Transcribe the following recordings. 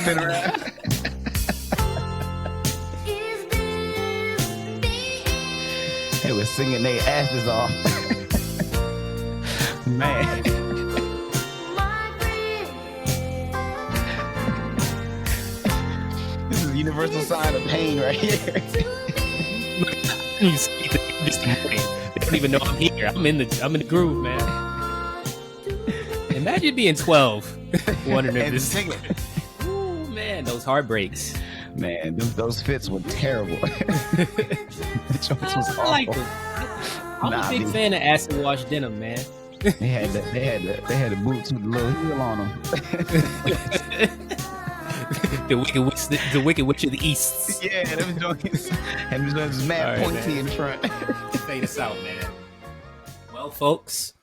spin around. They was singing their asses off. Man. This is a universal sign of pain right here. You see, they don't even know I'm here. I'm in the groove, man. Imagine being 12, wondering if this. Ooh, man, those heartbreaks. Man, those fits were terrible. I like them. I'm a big fan of acid wash denim, man. They had the boots with the little heel on them. the wicked witch of the east. Yeah, them joints. And them joints mad pointy in front. Fade us out, man. Well, folks,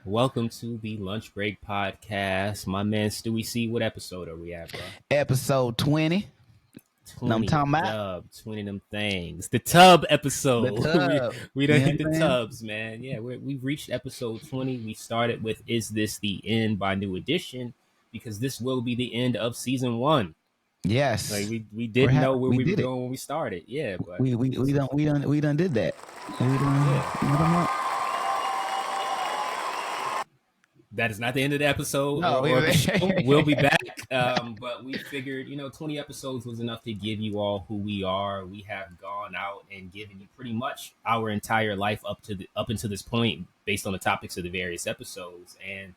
welcome to the Lunch Break Podcast. My man Stewie C, what episode are we at, bro? Episode 20. 20, I'm talking about 20 them things. The tub episode. The tub. we done hit the tubs, man. Yeah, we've reached episode 20. We started with Is This the End by New Edition, because this will be the end of season 1. Yes. Like we didn't know where we were going when we started. Yeah, but we done did that. That is not the end of the episode. No, or the show. We'll be back. But we figured, 20 episodes was enough to give you all who we are. We have gone out and given you pretty much our entire life up until this point, based on the topics of the various episodes. And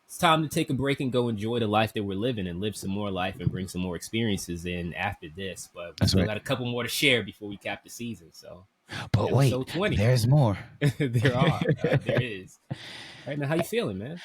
it's time to take a break and go enjoy the life that we're living and live some more life and bring some more experiences in after this. But we still got a couple more to share before we cap the season. So, but wait, 20. There's more. There is. Right now, how you feeling, man?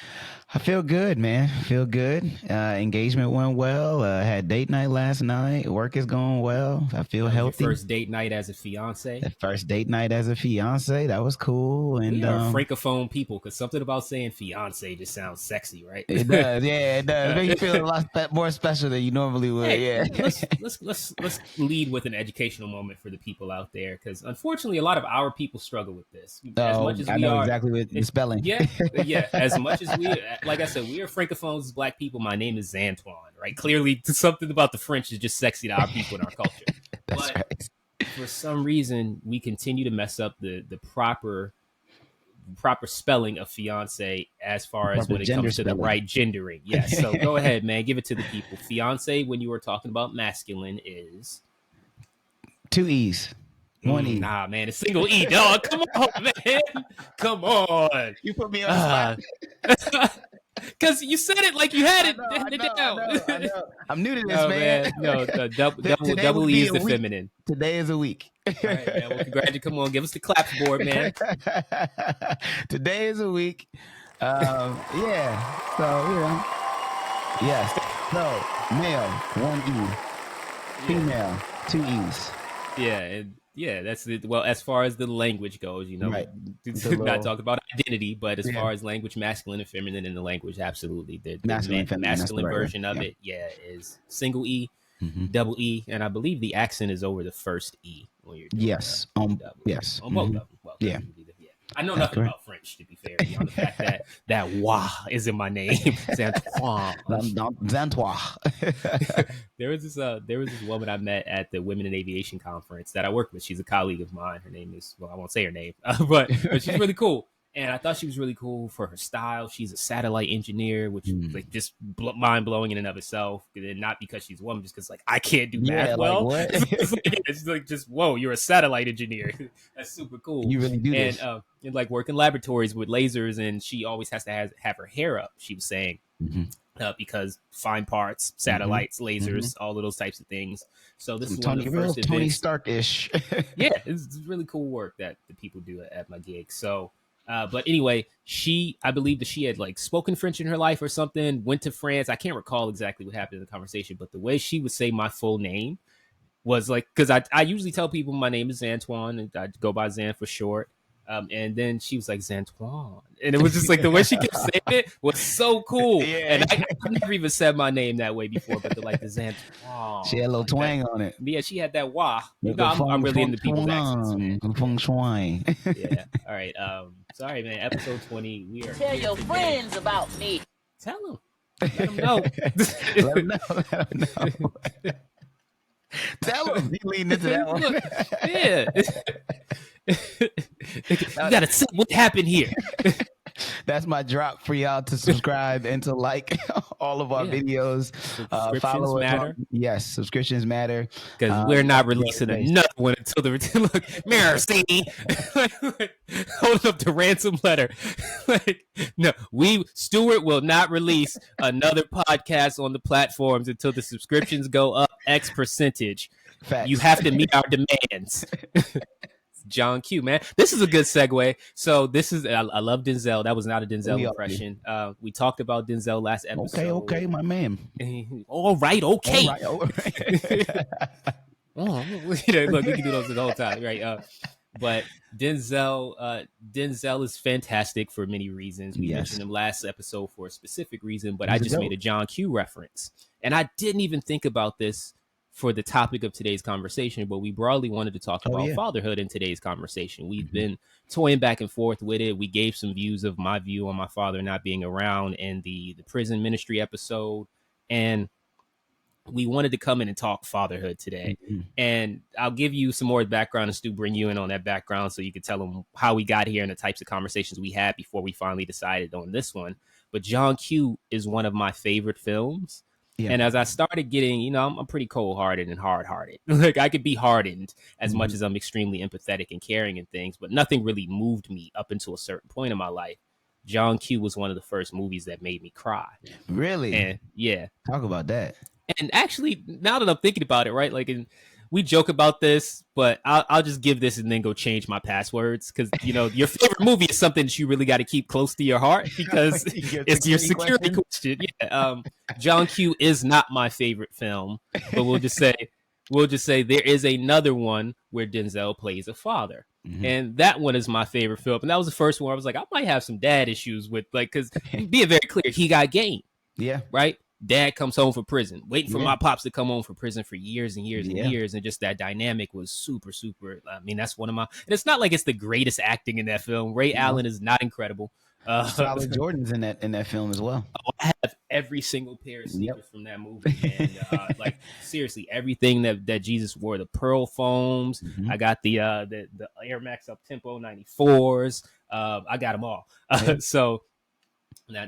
I feel good, man. Feel good. Engagement went well. Had date night last night. Work is going well. I feel healthy. Your first date night as a fiance. The first date night as a fiance. That was cool. And we are francophone people, because something about saying fiance just sounds sexy, right? It does. Yeah, it does. It makes you feel a lot more special than you normally would. Hey, yeah. Let's lead with an educational moment for the people out there, because unfortunately, a lot of our people struggle with this. I know exactly what the spelling. Yeah. Yeah, as much as we, like I said, we are francophones as Black people. My name is Antoine, right? Clearly, something about the French is just sexy to our people in our culture. That's right. For some reason, we continue to mess up the proper spelling of fiance as far as when it comes to the right gendering. Yes, so go ahead, man. Give it to the people. Fiance, when you were talking about masculine, is 2 E's. 1 E. Nah, man, a single E, dog. Come on, man. Come on. You put me on the spot. Because you said it like you had it. I know. I'm new to this, man. No, double E is the feminine. Today is a week. All right, man. Well, congratulations. Come on, give us the clapboard, man. Today is a week. Yeah. So, yes. So, male, 1 E. Female, 2 E's. Yeah, and that's the, well, as far as the language goes, right. Not talking about identity, but as far as language, masculine and feminine in the language, absolutely. The masculine version of it, is single E, double E, and I believe the accent is over the first E when you're doing yes, on both of them. Well, I know nothing about French, to be fair, beyond the fact that "wa" is in my name, Zantoine. There was this woman I met at the Women in Aviation conference that I work with. She's a colleague of mine. Her name is, well, I won't say her name, but she's really cool. And I thought she was really cool for her style. She's a satellite engineer, which is like just mind blowing in and of itself. And not because she's a woman, just because like I can't do math well. Like, what? It's like just whoa, you're a satellite engineer. That's super cool. You really do this. And like work in laboratories with lasers, and she always has to have her hair up. She was saying because fine parts, satellites, lasers, all of those types of things. So this is one of the first events. Tony Stark-ish. Yeah, it's really cool work that the people do at my gig. So. But anyway, I believe that she had like spoken French in her life or something, went to France. I can't recall exactly what happened in the conversation, but the way she would say my full name was like, because I usually tell people my name is Antoine and I go by Zan for short. And then she was like Zantoine, and it was just like the way she kept saying it was so cool. Yeah. And I never even said my name that way before, but the Zantoine. She had a little twang on it. Yeah, she had that wah. I'm really into people's accents, man. Feng shui. Yeah. All right. Sorry, man. Episode 20. We are. Tell your friends about me. Tell them. Let them know. Let them know. Let them know. Tell him. He leaned into that one. Look, yeah. You gotta see what happened here. That's my drop for y'all to subscribe and to like all of our videos. Subscriptions matter. Yes, subscriptions matter. Because we're not releasing another one until the look, mirror, see, holding up the ransom letter. No, Stuart will not release another podcast on the platforms until the subscriptions go up X percentage. Facts. You have to meet our demands. John Q, man. This is a good segue. So this is, I love Denzel. That was not a Denzel impression. We talked about Denzel last episode. Okay, my man. All right, okay. All right. Look, we can do those the whole time, right? But Denzel is fantastic for many reasons. We mentioned him last episode for a specific reason, but I just made a John Q reference. And I didn't even think about this for the topic of today's conversation, but we broadly wanted to talk about fatherhood in today's conversation. We've been toying back and forth with it. We gave some views of my view on my father not being around in the prison ministry episode. And we wanted to come in and talk fatherhood today. And I'll give you some more background and Stu, bring you in on that background so you can tell them how we got here and the types of conversations we had before we finally decided on this one. But John Q is one of my favorite films. Yeah. And as I started getting, I'm pretty cold-hearted and hard-hearted. Like I could be hardened as much as I'm extremely empathetic and caring and things, but nothing really moved me up until a certain point in my life. John Q was one of the first movies that made me cry. Really? And yeah. Talk about that. And actually, now that I'm thinking about it, right? Like, we joke about this, but I'll just give this and then go change my passwords because, your favorite movie is something that you really got to keep close to your heart because it's your security question. Yeah. John Q is not my favorite film, but we'll just say there is another one where Denzel plays a father. And that one is my favorite film. And that was the first one where I was like, I might have some dad issues with, like, because being very clear, he got game. Yeah. Right? Dad comes home from prison, waiting for my pops to come home from prison for years and years and years. And just that dynamic was super, super. I mean, that's one of my, and it's not like it's the greatest acting in that film. Ray Allen is not incredible. Solid Jordan's in that film as well. I have every single pair of sneakers from that movie. And like seriously, everything that Jesus wore, the pearl foams. I got the Air Max Up Tempo 94s. I got them all. So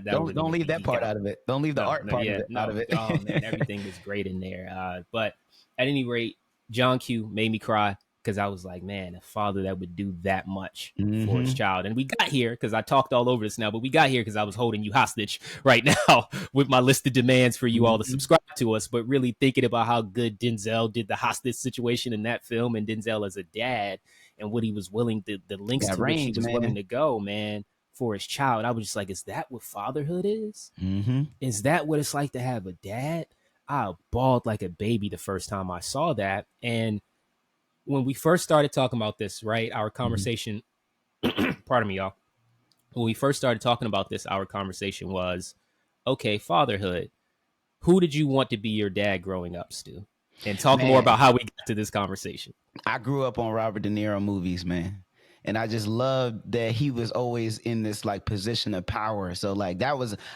don't leave that part out of it. Don't leave the art part out of it. Oh man, everything was great in there. But at any rate, John Q made me cry because I was like, man, a father that would do that much for his child. And we got here because I talked all over this now, but we got here because I was holding you hostage right now with my list of demands for you all to subscribe to us. But really thinking about how good Denzel did the hostage situation in that film, and Denzel as a dad and what he was willing to, the lengths to which he was willing to go, man, for his child. I was just like, is that what fatherhood is? Is that what it's like to have a dad? I bawled like a baby the first time I saw that. And when we first started talking about this, right, our conversation, pardon me, y'all. When we first started talking about this, our conversation was, okay, fatherhood. Who did you want to be your dad growing up, Stu? And talk more about how we got to this conversation. I grew up on Robert De Niro movies, man. And I just loved that he was always in this like position of power. So like I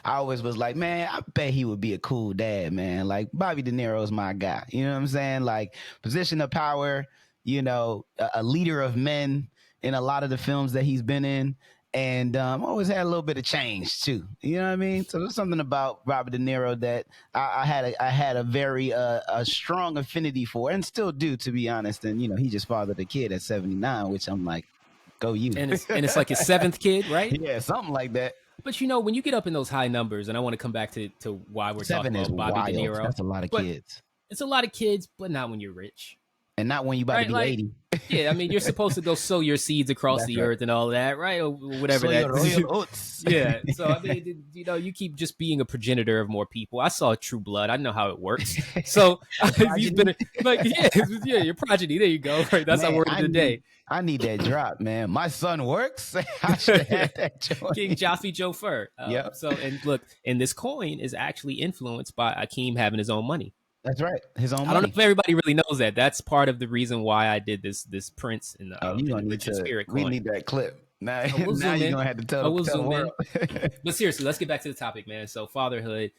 always was like, man, I bet he would be a cool dad, man. Like Bobby De Niro's my guy. You know what I'm saying? Like position of power, a leader of men in a lot of the films that he's been in. And always had a little bit of change too. You know what I mean? So there's something about Robert De Niro that I had a very a strong affinity for, and still do, to be honest. And he just fathered a kid at 79, which I'm like, go you. And it's like his seventh kid, right? Yeah, something like that. But when you get up in those high numbers, and I want to come back to why we're talking about Bobby De Niro. That's a lot of kids. It's a lot of kids, but not when you're rich. And not when you're about to be 80. Yeah, I mean, you're supposed to go sow your seeds across the earth and all that, right? Or whatever that is. Yeah. So, I mean, you keep just being a progenitor of more people. I saw True Blood. I know how it works. So, you've been your progeny. There you go. Right. That's our word of the day. I need that drop, man. My son works. I should have that joint. King Jaffe Joe Fur. So, and look, and this coin is actually influenced by Akeem having his own money. That's right. His own money. I don't know if everybody really knows that. That's part of the reason why I did this Prince in the Spirit coin. We need that clip. Now you're going to have to tell the world. But seriously, let's get back to the topic, man. So fatherhood,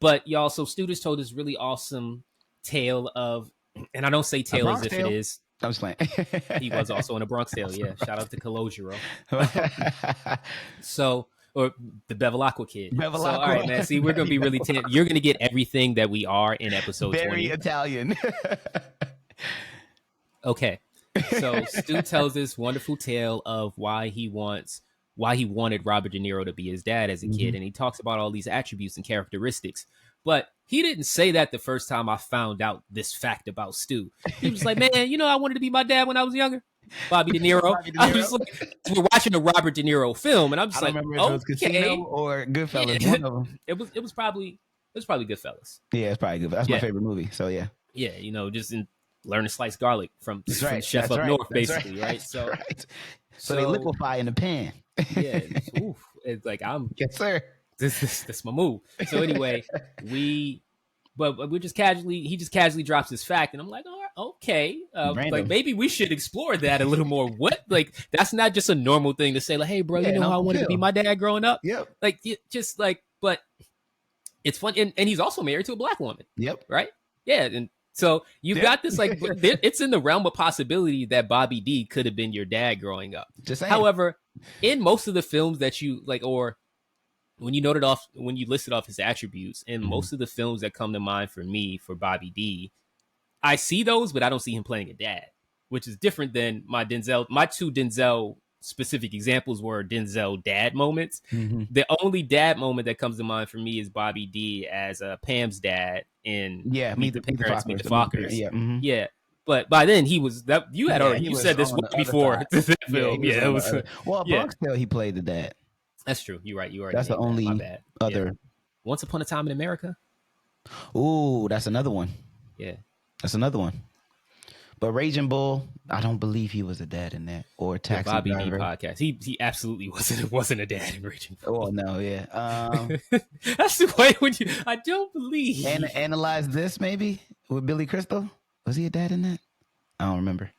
But y'all, so Stu just told this really awesome tale of, and I don't say tale as if it is. I was playing. He was also in a Bronx Tale. Yeah, shout out to Calogero. So, or the Bevilacqua kid. So, all right, man. See, we're gonna be really. You're gonna get everything that we are in episode Very 20. Italian. Okay, so Stu tells this wonderful tale of why he wanted Robert De Niro to be his dad as a kid, and he talks about all these attributes and characteristics. But he didn't say that the first time I found out this fact about Stu. He was like, man, I wanted to be my dad when I was younger. Bobby De Niro. I was like, we're watching a Robert De Niro film, and I'm just like, remember if it was Casino or Goodfellas. Yeah. One of them. It was probably Goodfellas. Yeah, it's probably good. That's my favorite movie. So yeah. Yeah, just learn to slice garlic from Chef Up North, basically, right? So, so they liquefy in the pan. Yeah, it's like yes, sir. This my move. So anyway, but we he just casually drops this fact, and I'm like, all right, okay, like maybe we should explore that a little more. What, like, that's not just a normal thing to say, like, hey, bro, how I wanted to be my dad growing up. Yep. Like, just like, but it's fun, and he's also married to a black woman. Yep. Right. Yeah, and so you've got this, like, it's in the realm of possibility that Bobby D could have been your dad growing up. Just saying. However, in most of the films that you like, or when you listed off his attributes, in most of the films that come to mind for me for Bobby D, I see those, but I don't see him playing a dad, which is different than my two Denzel specific examples were Denzel dad moments. The only dad moment that comes to mind for me is Bobby D as Pam's dad in Meet the Fockers. Yeah. But by then he was that you had already you said this before the film. Yeah, it was Bronx Tale he played the dad. That's true. You're right. That's the only other. Once Upon a Time in America. Ooh, that's another one. Yeah, that's another one. But Raging Bull, I don't believe he was a dad in that, or Taxi Bobby Driver. D podcast. He absolutely wasn't a dad in Raging Bull. Oh no, yeah. That's the way I don't believe. And Analyze This maybe with Billy Crystal. Was he a dad in that? I don't remember.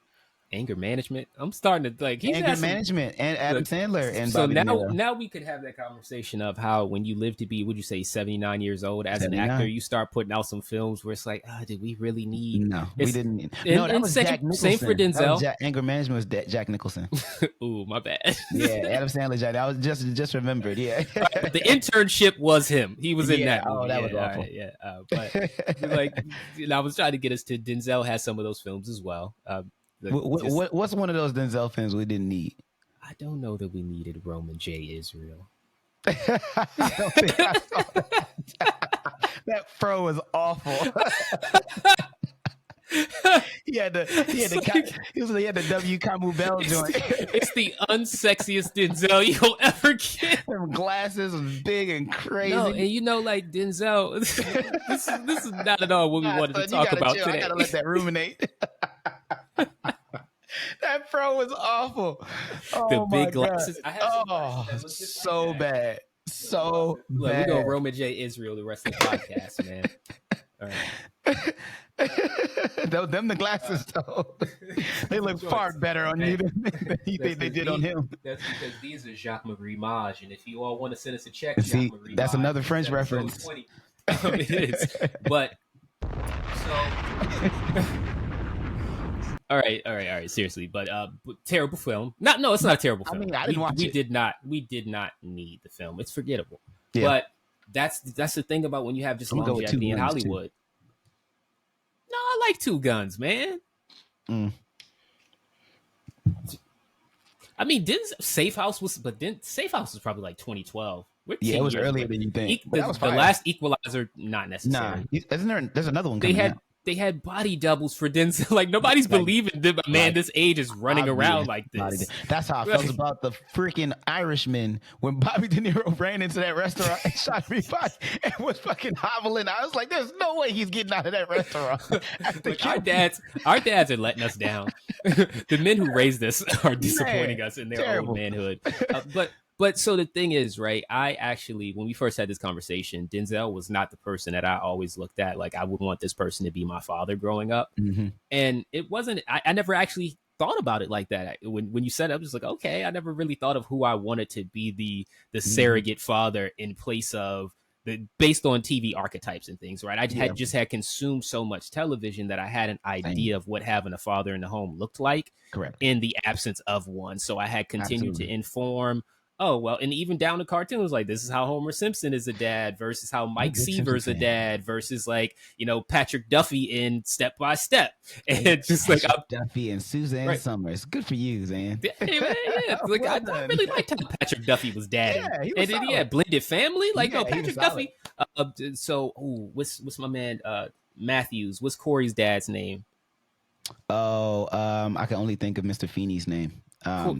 Anger Management. I'm starting to like Anger Management and Adam Sandler and so Bobby now we could have that conversation of how when you live to be, would you say 79 years old as 79. An actor, you start putting out some films where it's like, did we really need? No, we didn't need. No, that was Jack Nicholson. Same for Denzel. Anger Management was Jack Nicholson. Ooh, my bad. Yeah, Adam Sandler. Jack. I was just remembered. Yeah, the Internship was him. He was in that movie. Oh, that was awful. Right, yeah, but like, I was trying to get us to Denzel has some of those films as well. What's one of those Denzel films we didn't need? I don't know that we needed Roman J. Israel. I don't think I saw that fro was awful. he had the W. Camu Bell joint. It's the unsexiest Denzel you'll ever get. Them glasses was big and crazy. No, and like Denzel, this is not at all what we wanted to talk about today. I gotta let that ruminate. That fro was awful. The big glasses. So bad. So look, bad. We're going Roman J. Israel the rest of the podcast, man. All right. Them the glasses though. They look far better on you than you think they did on him. That's because these are Jacques Marie Mage, and if you all want to send us a check, see, Jacques Marie that's Mage, another French reference. It is, but so. All right. Seriously, but terrible film. No, it's not a terrible film. I mean, I didn't watch it. We did not need the film. It's forgettable. Yeah. But that's the thing about when you have just longevity in Hollywood. Too. No, I like Two Guns, man. I mean, Safe House was probably like 2012. Yeah, it was earlier than you think. The last Equalizer, not necessarily. Nah, there's another one coming out. They had body doubles for Denzel. Like nobody's believing them. Man, this age is running around like this. That's how I felt about the freaking Irishman when Bobby De Niro ran into that restaurant and shot everybody and was fucking hobbling. I was like, "There's no way he's getting out of that restaurant." Like, our dads are letting us down. The men who raised us are disappointing us in their own manhood. But so the thing is, right, I actually, when we first had this conversation, Denzel was not the person that I always looked at. Like, I would want this person to be my father growing up. Mm-hmm. And it wasn't, I never actually thought about it like that. When you said it, I was just like, okay, I never really thought of who I wanted to be the surrogate father in place of based on TV archetypes and things, right? I Yeah. had just had consumed so much television that I had an idea of what having a father in the home looked like. Correct. In the absence of one. So I had continued Absolutely. to inform. Oh, well, and even down to cartoons, like this is how Homer Simpson is a dad versus how Mike Seaver's a dad versus like, you know, Patrick Duffy in Step by Step. And just like Duffy and Suzanne Summers. Good for you, Zan. Hey, man, yeah. Like, Well I really liked how Patrick Duffy was dadding. Yeah, he was and then he had blended family. Like, Yeah, no, Patrick Duffy. What's my man Matthews? What's Corey's dad's name? Oh, I can only think of Mr. Feeney's name.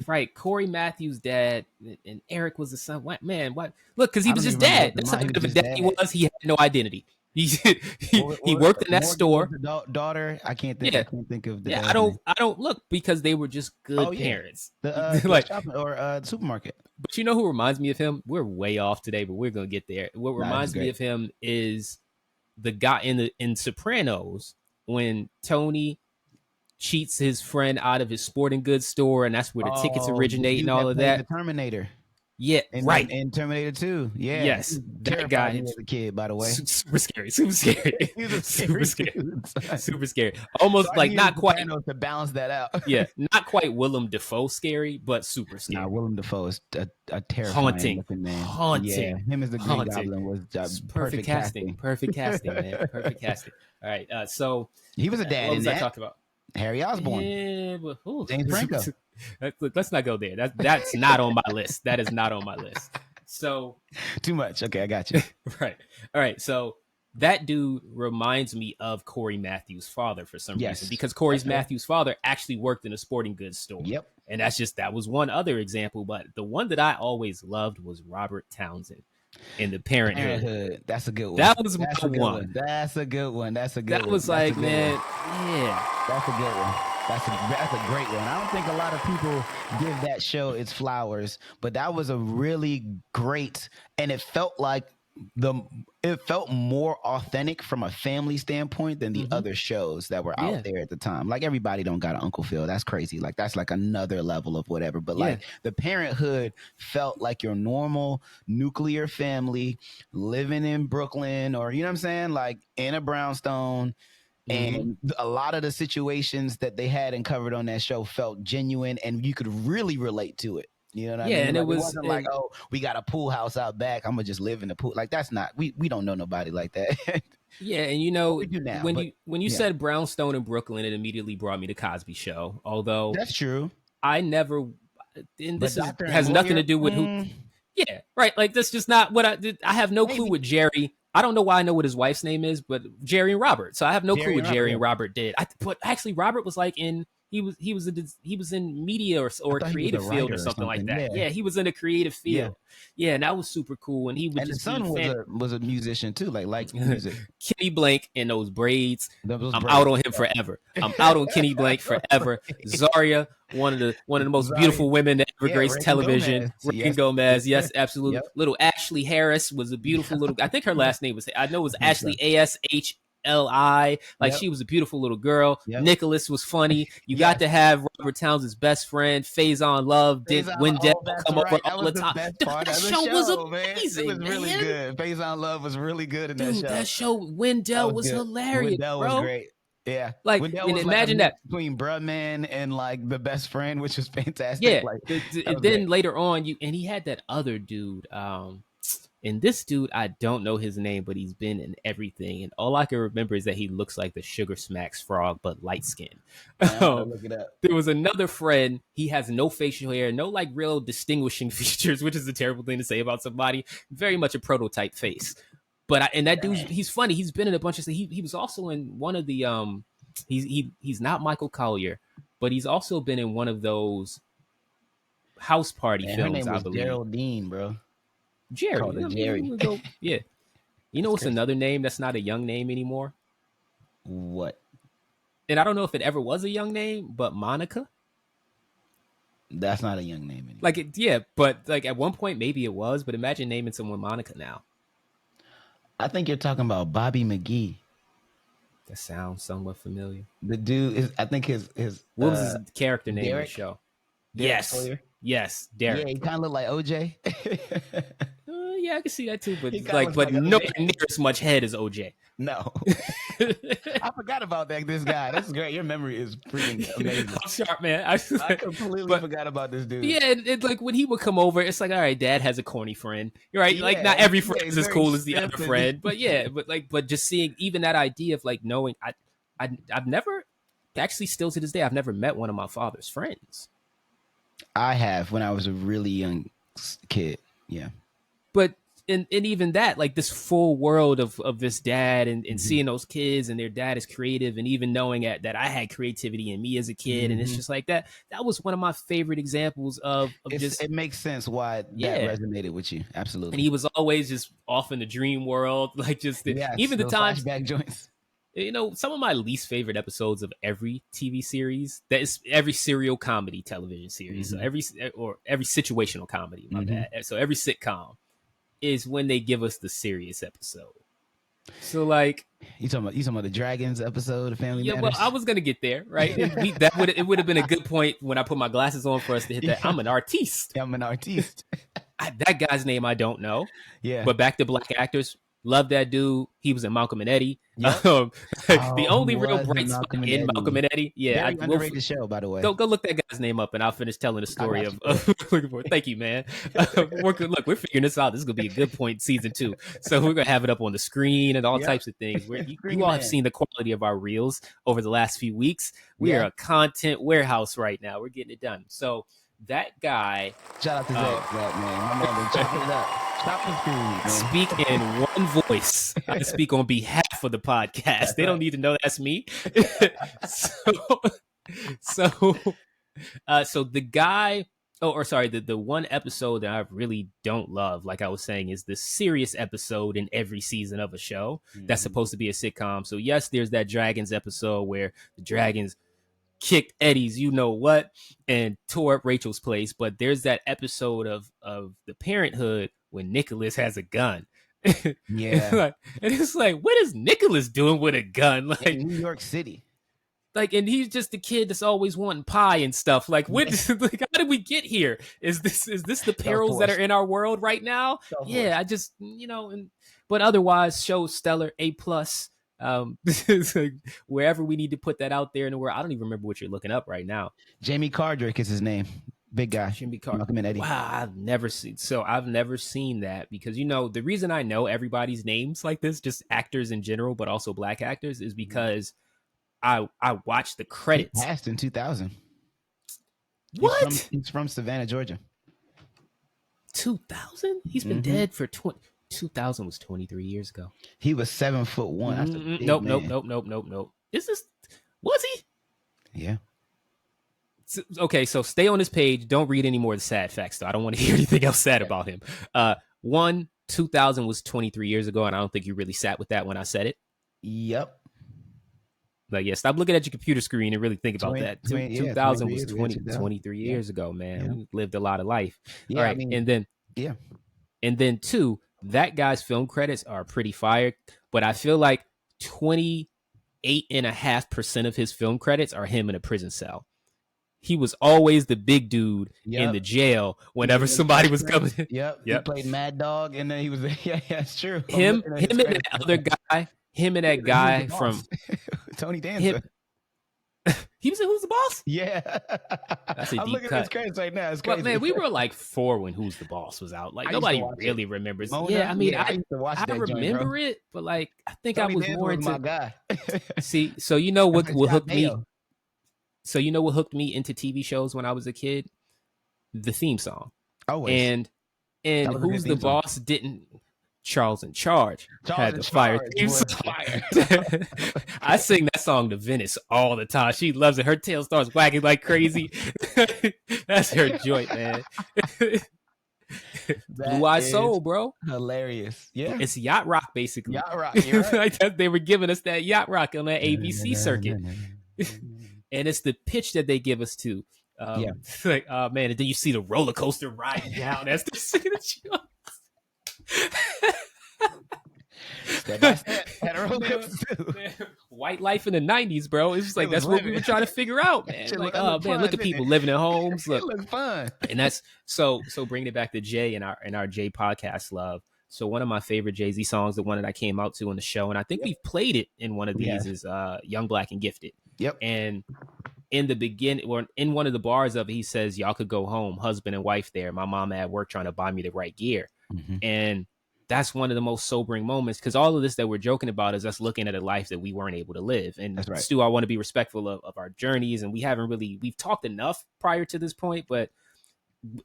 Right, Corey Matthews' dad, and Eric was the son. What man? What? Look, because he was just dad. That's how good of a dad he was. He had no identity. He worked in that store. Daughter, I can't think. Yeah. I can't think of the. Yeah, I don't look because they were just good parents. The like shopping or supermarket. But you know who reminds me of him? We're way off today, but we're gonna get there. What reminds me of him is the guy in Sopranos when Tony cheats his friend out of his sporting goods store, and that's where the tickets originate and all of that. The Terminator. Yeah, right. And Terminator 2. Yeah. Yes. That guy as a kid, by the way. Super scary. Super scary. Super scary. Super scary. Almost so like not quite to balance that out. Yeah, not quite Willem Dafoe scary, but super scary. Nah, Willem Dafoe is a terrifying looking man. Haunting. Yeah, him as the Green Goblin was perfect casting. Perfect casting, man. Perfect casting. All right. So he was a dad what in was that. I talked about? Harry Osborn. Yeah, but, James Franco. Let's not go there. That's not on my list. That is not on my list. So too much. Okay, I got you. Right. All right. So that dude reminds me of Corey Matthews' father for some reason, because Corey Matthews' father actually worked in a sporting goods store. Yep. And that was one other example. But the one that I always loved was Robert Townsend in the Parenthood. That's a good one. That was my one. That's a good one. That's a good one. That was like, man, yeah. That's a good one. That's a great one. I don't think a lot of people give that show its flowers, but that was a really great, and it felt like it felt more authentic from a family standpoint than the other shows that were out there at the time. Like Everybody Don't Got an Uncle Phil. That's crazy. Like that's like another level of whatever. But like the Parenthood felt like your normal nuclear family living in Brooklyn, or you know what I'm saying, like in a brownstone. And a lot of the situations that they had and covered on that show felt genuine, and you could really relate to it. You know what I mean? And like, it wasn't like, oh, we got a pool house out back, I'm gonna just live in the pool. Like that's not. We don't know nobody like that. Yeah, and you know, we do now, when you said brownstone in Brooklyn, it immediately brought me to Cosby Show. Although that's true, I never. And this has nothing to do with who. Yeah, right. Like that's just not what I did. I have no clue what Jerry. I don't know why I know what his wife's name is, but Jerry and Robert. So I have no clue what Jerry and Robert did. But actually, Robert was like he was in media or creative field or something like that. Yeah, he was in a creative field. Yeah, and that was super cool. And he would just the son was a musician too, like music. Kenny Blank in those braids. I'm out on him forever. I'm out on Kenny Blank forever. Zaria, one of the most beautiful women that ever graced television. Reagan Gomez, yes, absolutely. Little Ashley Harris was a beautiful little. I think her last name was. I know it was Ashley ASHLI. Like she was a beautiful little girl. Nicholas was funny. You got to have Robert Townsend's best friend, Faison Love, did Wendell come over all the time. That show was amazing. It was really good. Faison Love was really good in that show. That show, Wendell was hilarious. Wendell was great. Yeah, like and imagine that between Brudman and like the best friend, which was fantastic. Yeah, like, and then later on, and he had that other dude. And this dude, I don't know his name, but he's been in everything. And all I can remember is that he looks like the Sugar Smacks frog, but light skinned. Look it up. There was another friend. He has no facial hair, no like real distinguishing features, which is a terrible thing to say about somebody. Very much a prototype face. But and that dude, he's funny. He's been in a bunch of things. He was also in one of the he's not Michael Collier, but he's also been in one of those house party films. Her name was I believe Geraldine, bro. Jerry. Yeah. You know what's another name that's not a young name anymore? What? And I don't know if it ever was a young name, but Monica. That's not a young name anymore. Like but like at one point maybe it was, but imagine naming someone Monica now. I think you're talking about Bobby McGee. That sounds somewhat familiar. The dude is, I think his what was his character name Derek? in the show? Derek Sawyer? Yes, Derek. Yeah, he kind of looked like OJ. Yeah, I can see that too. But He kinda like, looks but like nowhere OJ. near as much head as OJ. No. I forgot about that. This guy. That's great. Your memory is freaking amazing. I'm sharp, man. I completely But forgot about this dude. yeah, it like when he would come over, it's like, all right, dad has a corny friend. You're right. Like not Yeah, every yeah, friend he's is as very cool as the other stiff and- friend. But yeah, but just seeing even that idea of like knowing I've never actually still to this day, I've never met one of my father's friends. I have when I was a really young kid. Yeah. But and even that, like this full world of this dad and seeing those kids and their dad is creative, and even knowing that I had creativity in me as a kid, and it's just like that was one of my favorite examples of just it makes sense why that resonated with you. Absolutely. And he was always just off in the dream world, like just even the times flashback joints. You know, some of my least favorite episodes of every TV series, that is every serial comedy television series, so every situational comedy, my bad. So every sitcom is when they give us the serious episode. So like you talking about the Dragons episode of Family Matters? Well, I was gonna get there, right? And it would have been a good point when I put my glasses on for us to hit that. I'm an artiste. I'm an artiste. That guy's name I don't know. Yeah. But back to black actors. Love that dude. He was in Malcolm and Eddie. Yep. The only real bright spot in Malcolm and Eddie. Yeah, very underrated show, by the way. Go look that guy's name up, and I'll finish telling the story of looking for. Thank you, man. Look, we're figuring this out. This is gonna be a good point, season 2. So we're gonna have it up on the screen and all types of things. You all have seen the quality of our reels over the last few weeks. We are a content warehouse right now. We're getting it done. So that guy. Shout out to Zach, man. My man been chopping it up. Speak in one voice. I speak on behalf of the podcast. They don't need to know that's me. So the guy, the one episode that I really don't love, like I was saying, is the serious episode in every season of a show that's supposed to be a sitcom. So yes, there's that Dragons episode where the Dragons kicked Eddie's you know what and tore up Rachel's place, but there's that episode of the Parenthood when Nicholas has a gun. Yeah. And it's like, what is Nicholas doing with a gun? Like in New York City. Like, and he's just the kid that's always wanting pie and stuff. Like, what? Like, how did we get here? Is this the perils that are in our world right now? Yeah, I just but otherwise, show stellar, A+. Like, wherever we need to put that out there in the world. I don't even remember what you're looking up right now. Jamie Cardrick is his name. Big guy. Jimmy Carter. Malcolm and Eddie. Wow, I've never seen that because the reason I know everybody's names like this, just actors in general, but also black actors, is because I watched the credits. He passed in 2000. What? He's from Savannah, Georgia. 2000? He's been dead for 2000 was 23 years ago. He was 7'1". That's a big Nope. Was he? Yeah. Okay, so stay on this page. Don't read any more of the sad facts, though. I don't want to hear anything else sad about him. 2000 was 23 years ago, and I don't think you really sat with that when I said it. Yep. Like, yeah, stop looking at your computer screen and really think about that. 2000 was 23 years ago, man. We lived a lot of life. Yeah, all right, and then 2, that guy's film credits are pretty fire, but I feel like 28.5% of his film credits are him in a prison cell. He was always the big dude in the jail whenever somebody was coming in. Yep. He played Mad Dog, and then he was it's true. Him and that other guy. Him and that guy from Tony Danza. He was in Who's the Boss? Yeah. That's a I'm deep looking cut. at his credits right now. It's crazy. But man, we were like 4 when Who's the Boss was out. Like nobody really remembers. Mona? Yeah, I mean, I used to watch I that remember joint, it, but like I think Tony I was Danza more was into my guy. See, so you know what hooked me? Mayo. So you know what hooked me into TV shows when I was a kid? The theme song. Always. And Who's the Boss didn't. Charles in Charge had the fire theme song. I sing that song to Venice all the time. She loves it. Her tail starts wagging like crazy. That's her joint, man. Blue Eyed Soul, bro. Hilarious. Yeah. It's yacht rock, basically. Yacht rock. You're right. Like they were giving us that yacht rock on that ABC circuit. And it's the pitch that they give us too. It's like, oh man, and then you see the roller coaster riding down as they're singing the show. Step by step. Had a roller coaster too. White life in the 90s, bro. It's just like that's what we were trying to figure out, man. Like, oh man, look at people living in homes. Look, it looks fun. And that's so bringing it back to Jay and our Jay podcast love. So one of my favorite Jay-Z songs, the one that I came out to on the show, and I think Yep. we've played it in one of We these, have. is Young Black and Gifted. Yep. And in the beginning, or in one of the bars of it, he says, "Y'all could go home, husband and wife there. My mom at work trying to buy me the right gear." Mm-hmm. And that's one of the most sobering moments, because all of this that we're joking about is us looking at a life that we weren't able to live. And That's right. Stu, I want to be respectful of our journeys, and we've talked enough prior to this point, but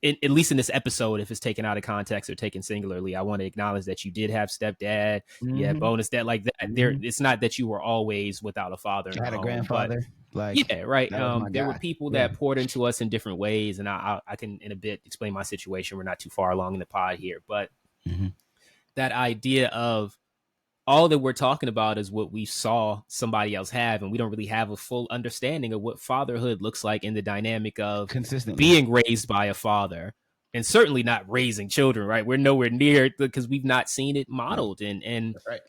at least in this episode, if it's taken out of context or taken singularly, I want to acknowledge that you did have stepdad, you had bonus dad, like that. There, it's not that you were always without a father in I the had a home, grandfather. but yeah, right. That was my There were guy. people Yeah. that poured into us in different ways, and I can in a bit explain my situation. We're not too far along in the pod here, but that idea of all that we're talking about is what we saw somebody else have, and we don't really have a full understanding of what fatherhood looks like in the dynamic of Consistently being raised by a father, and certainly not raising children, right? We're nowhere near it because we've not seen it modeled, and That's right.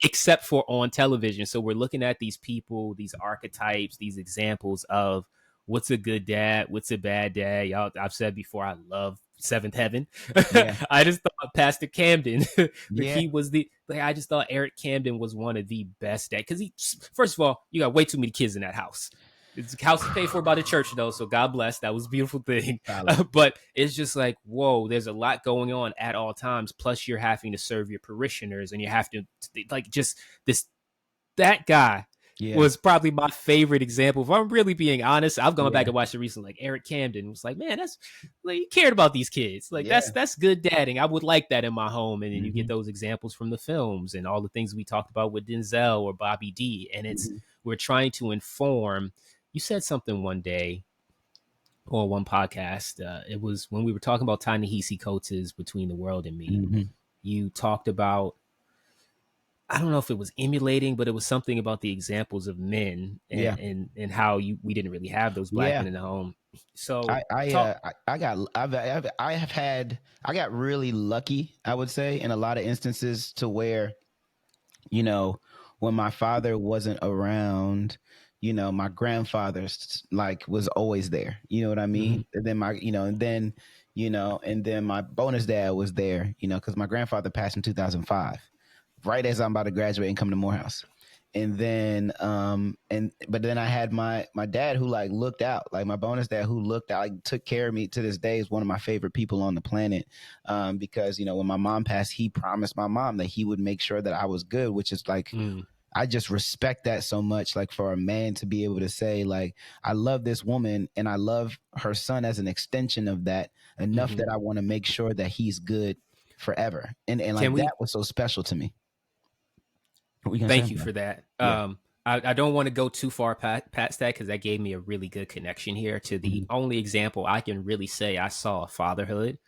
except for on television. So we're looking at these people, these archetypes, these examples of what's a good dad, what's a bad dad. Y'all, I've said before, I love Seventh Heaven. Yeah. I just thought Pastor Camden, Yeah. he was I just thought Eric Camden was one of the best dad, because first of all, you got way too many kids in that house. It's house is paid for by the church, though, so God bless. That was a beautiful thing. But it's just like, whoa, there's a lot going on at all times. Plus, you're having to serve your parishioners, and you have to, like, just that guy was probably my favorite example. If I'm really being honest, I've gone back and watched it recently. Like, Eric Camden was like, man, that's like, you cared about these kids. Like, that's good dadding. I would like that in my home. And then you get those examples from the films and all the things we talked about with Denzel or Bobby D. And we're trying to inform. You said something one day on one podcast. It was when we were talking about Ta-Nehisi Coates' Between the World and Me. You talked about, I don't know if it was emulating, but it was something about the examples of men and how we didn't really have those black men in the home. So I got really lucky, I would say, in a lot of instances, to where, you know, when my father wasn't around, you know, my grandfather like was always there. You know what I mean? And then and then my bonus dad was there, you know, because my grandfather passed in 2005, right as I'm about to graduate and come to Morehouse. And then but then I had my dad who like looked out, like my bonus dad who looked out, like took care of me. To this day is one of my favorite people on the planet, because, you know, when my mom passed, he promised my mom that he would make sure that I was good, which is like, I just respect that so much. Like, for a man to be able to say, like, I love this woman and I love her son as an extension of that enough that I want to make sure that he's good forever. And like, that was so special to me. Thank you for that. Yeah. I don't want to go too far past that, because that gave me a really good connection here to the only example I can really say I saw fatherhood.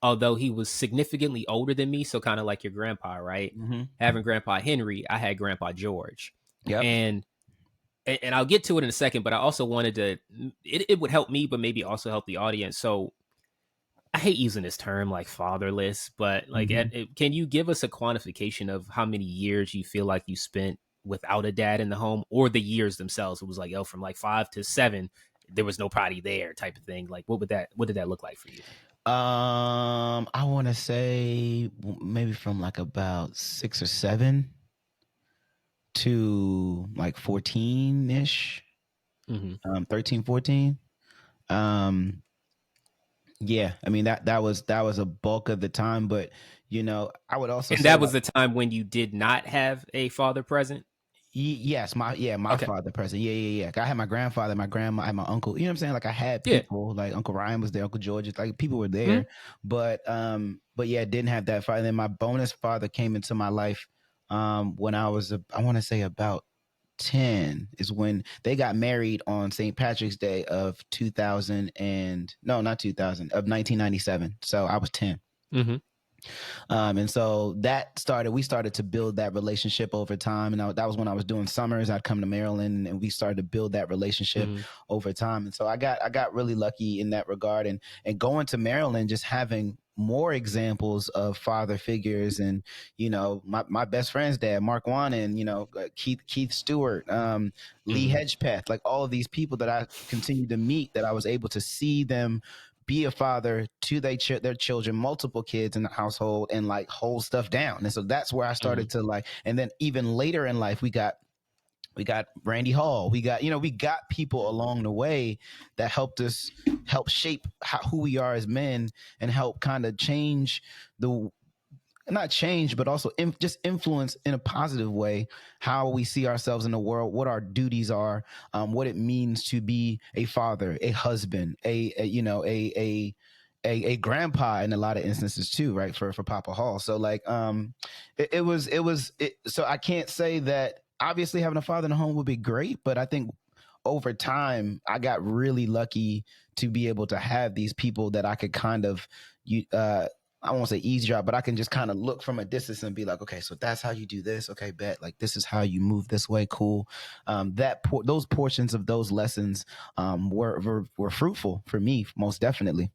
Although he was significantly older than me, so kind of like your grandpa, right? Having Grandpa Henry, I had Grandpa George. And I'll get to it in a second, but I also wanted to, it would help me, but maybe also help the audience. So I hate using this term like fatherless, but like, can you give us a quantification of how many years you feel like you spent without a dad in the home, or the years themselves? It was like, from like 5 to 7, there was nobody there type of thing. Like, what did that look like for you? I want to say maybe from like about 6 or 7 to like 14-ish, 13, 14. Yeah, I mean, that was a bulk of the time, but, you know, I would also say that was the time when you did not have a father present. Yes, my father present. Yeah. I had my grandfather, my grandma, I had my uncle. You know what I'm saying? Like, I had people, like Uncle Ryan was there, Uncle George, like people were there. But yeah, didn't have that father. And then my bonus father came into my life when I was I want to say about 10 is when they got married on St. Patrick's Day of 1997. So I was 10. And so we started to build that relationship over time. And that was when I was doing summers. I'd come to Maryland and we started to build that relationship over time. And so I got really lucky in that regard, and going to Maryland, just having more examples of father figures. And, you know, my best friend's dad, Mark Wannon, you know, Keith Stewart, Lee Hedgepeth, like all of these people that I continued to meet, that I was able to see them be a father to their children, multiple kids in the household, and like hold stuff down. And so that's where I started to like, and then even later in life, we got Randy Hall. We got, we got people along the way that help shape who we are as men, and help kind of change the, not change, but also just influence in a positive way how we see ourselves in the world, what our duties are, what it means to be a father, a husband, a grandpa in a lot of instances too, right? For Papa Hall. So like, so I can't say that obviously having a father in the home would be great, but I think over time I got really lucky to be able to have these people that I could kind of, I won't say eavesdrop, but I can just kind of look from a distance and be like, okay, so that's how you do this. Okay, bet. Like this is how you move this way. Cool. Those portions of those lessons were fruitful for me, most definitely.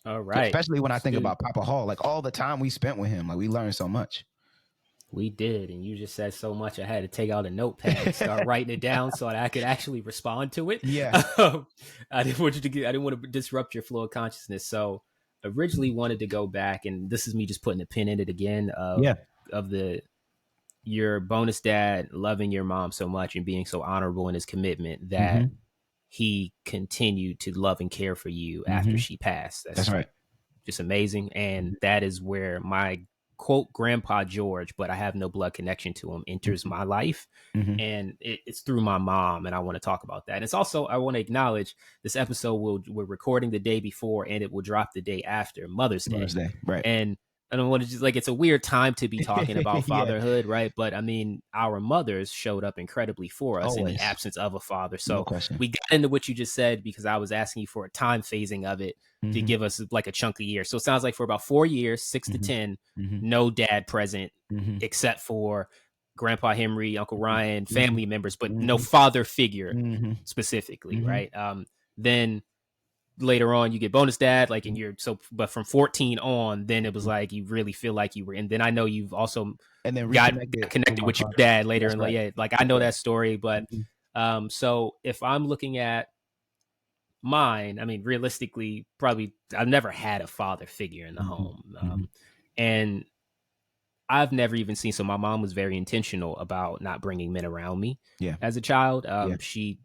All right. Especially when I think about Papa Hall, like all the time we spent with him, like we learned so much. We did, and you just said so much. I had to take out a notepad and start writing it down so that I could actually respond to it. Yeah. I didn't want to disrupt your flow of consciousness. So originally wanted to go back, and this is me just putting a pin in it again. Of your bonus dad loving your mom so much and being so honorable in his commitment that he continued to love and care for you after she passed. That's right. Just amazing, and that is where my quote Grandpa George, but I have no blood connection to him, enters my life. And it's through my mom, and I want to talk about that. And it's also, I want to acknowledge this episode we're recording the day before, and it will drop the day after Mother's Day. Right. And I don't want to just like, it's a weird time to be talking about fatherhood, right? But I mean, our mothers showed up incredibly for us in the absence of a father. So we got into what you just said because I was asking you for a time phasing of it to give us like a chunk of years. So it sounds like for about 4 years, 6 to 10, no dad present except for Grandpa Henry, Uncle Ryan, family members, but no father figure specifically, right? Then later on you get bonus dad, like, and but from 14 on, then it was like you really feel like you were, and then I know you've also got connected with your dad later. That's and like I know that story, but so if I'm looking at mine, I mean, realistically, probably I've never had a father figure in the home. And I've never even seen, so my mom was very intentional about not bringing men around me as a child.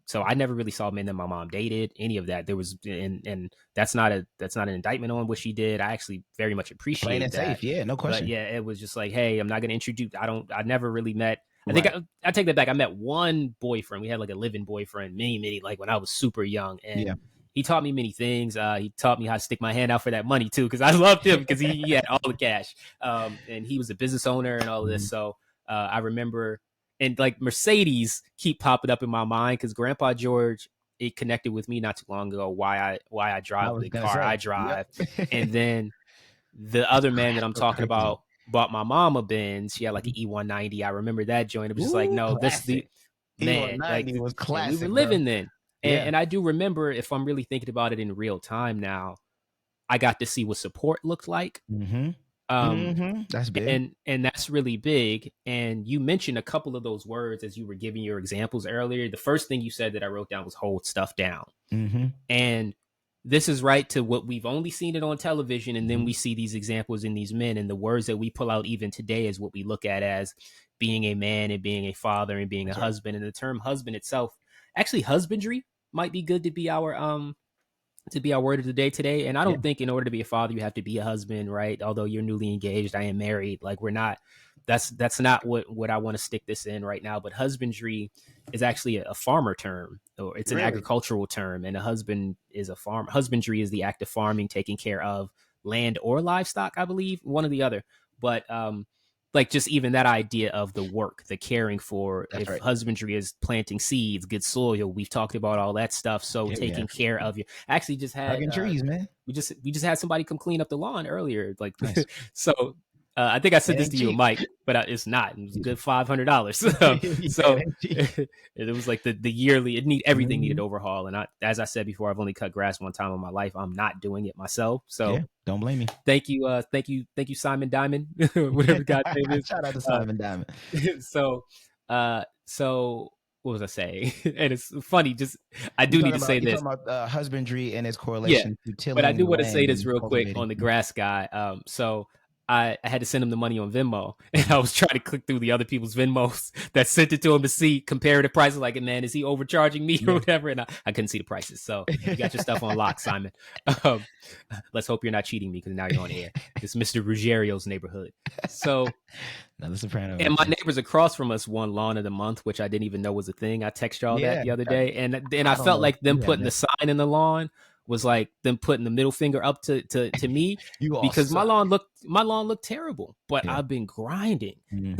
So I never really saw men that my mom dated, any of that. There was, and that's not an indictment on what she did. I actually very much appreciate plain and that. safe. Yeah, no question. But it was just like, hey, I'm not going to introduce, I never really met, I think I take that back. I met one boyfriend. We had like a living boyfriend, many, like when I was super young. And he taught me many things. He taught me how to stick my hand out for that money too, because I loved him because he had all the cash. And he was a business owner and all of this. So I remember, and like Mercedes keep popping up in my mind because Grandpa George, it connected with me not too long ago why I drive the car I drive. And then the other man that I'm talking about bought my mom a Benz. She had like an E190. I remember that joint. It was just like, no, classic. this man, like was classic. We were living then. And I do remember, if I'm really thinking about it in real time now, I got to see what support looked like. That's big. And that's really big. And you mentioned a couple of those words as you were giving your examples earlier. The first thing you said that I wrote down was hold stuff down. And this is right to what we've only seen it on television. And then we see these examples in these men, and the words that we pull out even today is what we look at as being a man and being a father and being a husband. And the term husband itself, actually husbandry might be good to be our word of the day today. And I don't think in order to be a father you have to be a husband, right? Although you're newly engaged, I am married. Like we're not, that's not what I want to stick this in right now. But husbandry is actually a farmer term, or it's an agricultural term, and a husband is a farm. Husbandry is the act of farming, taking care of land or livestock, I believe, one or the other. But like just even that idea of the work, the caring for, husbandry is planting seeds, good soil. We've talked about all that stuff. So taking care of you. I actually just had trees, man. We just had somebody come clean up the lawn earlier. Like, so I think I said this to you, Mike, but it's not. It was a good $500. So it was like the yearly. Everything needed overhaul. And as I said before, I've only cut grass one time in my life. I'm not doing it myself. So don't blame me. Thank you, Simon Diamond, whatever God's name is. Shout out to Simon Diamond. So what was I saying? And it's funny. Just I You do need talking to say about you this. talking about husbandry and its Yeah, correlation to but I tilling do the want to say land this and real quick cultivating. on the grass guy. So I had to send him the money on Venmo, and I Mhm. was trying to click through the other people's Venmos that sent it to him to see comparative prices. Like, man, is he overcharging me or Yeah. whatever? And I couldn't see the prices. So you got your stuff on lock, Simon. Um, let's hope you're not cheating me because now you're on air. It's Mr. Ruggiero's neighborhood. So Now the Soprano and my action. neighbors across from us won lawn of the month, which I didn't even know was a thing. I texted y'all that Yeah, the other day, and I I don't felt know if like them you have putting the that. sign in the lawn was like them putting the middle finger up to me You all because suck. my lawn looked terrible. But Yeah. I've been grinding. Hmm.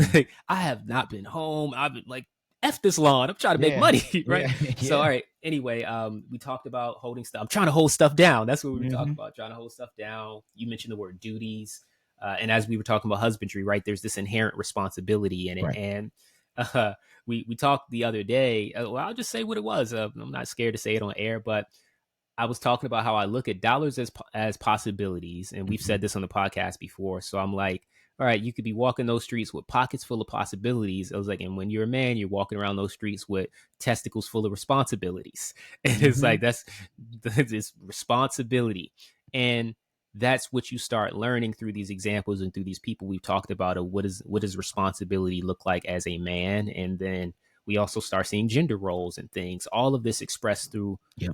I have not been home. I've been like F this lawn. I'm trying to make Yeah. money, right? Yeah. So Yeah. all right. Anyway, we talked about holding stuff. I'm trying to hold stuff down. That's what we were talking Hmm. about. Trying to hold stuff down. You mentioned the word duties. And as we were talking about husbandry, right, there's this inherent responsibility in it. Right. And uh, we talked the other day. Well, I'll just say what it was. I'm not scared to say it on air, but I was talking about how I look at dollars as possibilities, and we've Hmm. said this on the podcast before. So I'm like, all right, you could be walking those streets with pockets full of possibilities. I was like, and when you're a man, you're walking around those streets with testicles full of responsibilities. And it's Hmm. like that's this responsibility, and that's what you start learning through these examples and through these people we've talked about of what does responsibility look like as a man, and then we also start seeing gender roles and things. All of this expressed through Yeah.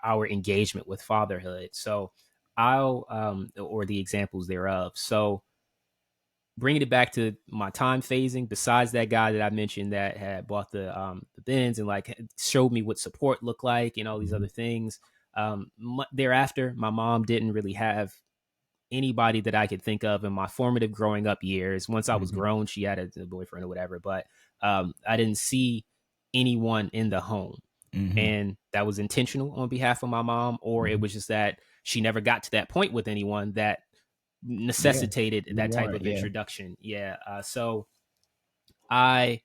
our engagement with fatherhood. So I'll or the examples thereof. So bringing it back to my time phasing, besides that guy that I mentioned that had bought the bins and like showed me what support looked like and all these Hmm. other things. Thereafter, my mom didn't really have anybody that I could think of in my formative growing up years. Once I was Hmm. grown, she had a boyfriend or whatever, but I didn't see anyone in the home. Hmm. And that was intentional on behalf of my mom, or it Hmm. was just that she never got to that point with anyone that Yeah. necessitated You that type weren't. of Yeah. introduction. Yeah. So I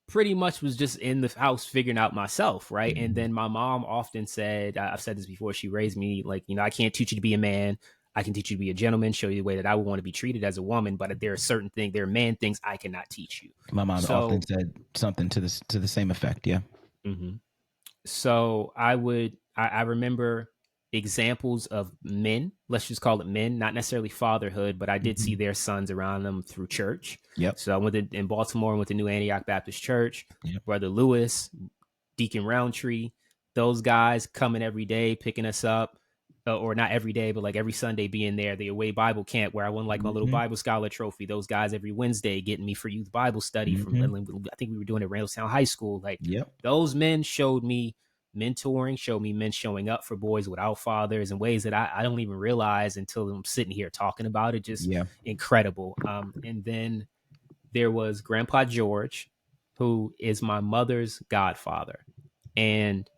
pretty much was just in the house figuring out myself, right? And Hmm. then my mom often said, I've said this before, she raised me like, I can't teach you to be a man. I can teach you to be a gentleman, show you the way that I would want to be treated as a woman, but there are certain things, there are man things I cannot teach you. My mom often So, said something to the same effect. Yeah. mhm. So I remember examples of men, let's just call it men, not necessarily fatherhood, but I did see Hmm. their sons around them through church. Yep. So I went in Baltimore, went to New Antioch Baptist Church, Yep. Brother Lewis, Deacon Roundtree, those guys coming every day, picking us up, or not every day, but like every Sunday being there. The away Bible camp where I won like my little Hmm. Bible scholar trophy. Those guys every Wednesday getting me for youth Bible study from, Hmm. I think we were doing it at Randallstown High School. Like Yep. those men showed me mentoring, showed me men showing up for boys without fathers in ways that I don't even realize until I'm sitting here talking about it. Just Yeah. incredible. And then there was Grandpa George, who is my mother's godfather. And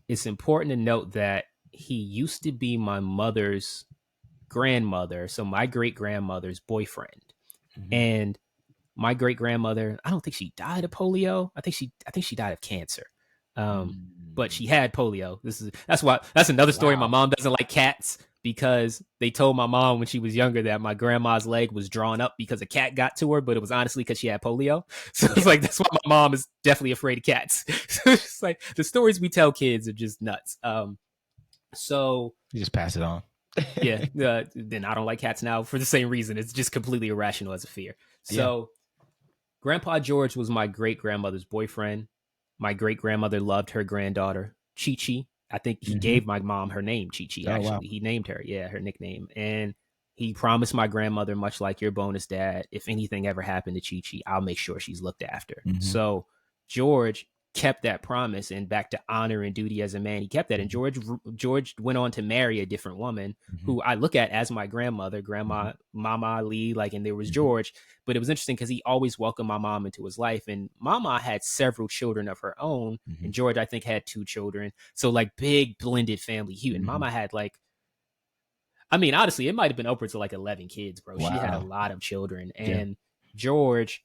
it's important to note that he used to be my mother's grandmother, so my great grandmother's boyfriend. Hmm. And my great grandmother, I don't think she died of polio. I think she died of cancer. But Mm. she had polio. That's another story. My Wow. mom doesn't like cats because they told my mom when she was younger that my grandma's leg was drawn up because a cat got to her, but it was honestly because she had polio. So it's Yeah. like that's why my mom is definitely afraid of cats. So it's like the stories we tell kids are just nuts. So You just pass it on. yeah, then I don't like cats now for the same reason. It's just completely irrational as a fear. Yeah. So Grandpa George was my great grandmother's boyfriend. My great grandmother loved her granddaughter, Chi Chi. I think he Hmm. gave my mom her name, Chi Chi, Oh wow. actually. He named her, yeah, her nickname. And he promised my grandmother, much like your bonus dad, if anything ever happened to Chi Chi, I'll make sure she's looked after. Hmm. So George kept that promise, and back to honor and duty as a man, he kept that. And George went on to marry a different woman Hmm. who I look at as my grandmother, Hmm. Grandma Mama Lee, like, and there was Hmm. George. But it was interesting because he always welcomed my mom into his life. And Mama had several children of her own. Hmm. And George, I think, had two children. So, like, big blended family. And Hmm. Mama had, like, I mean, honestly, it might have been upwards of like 11 kids, bro. She had a Wow. lot of children. Yeah. And George,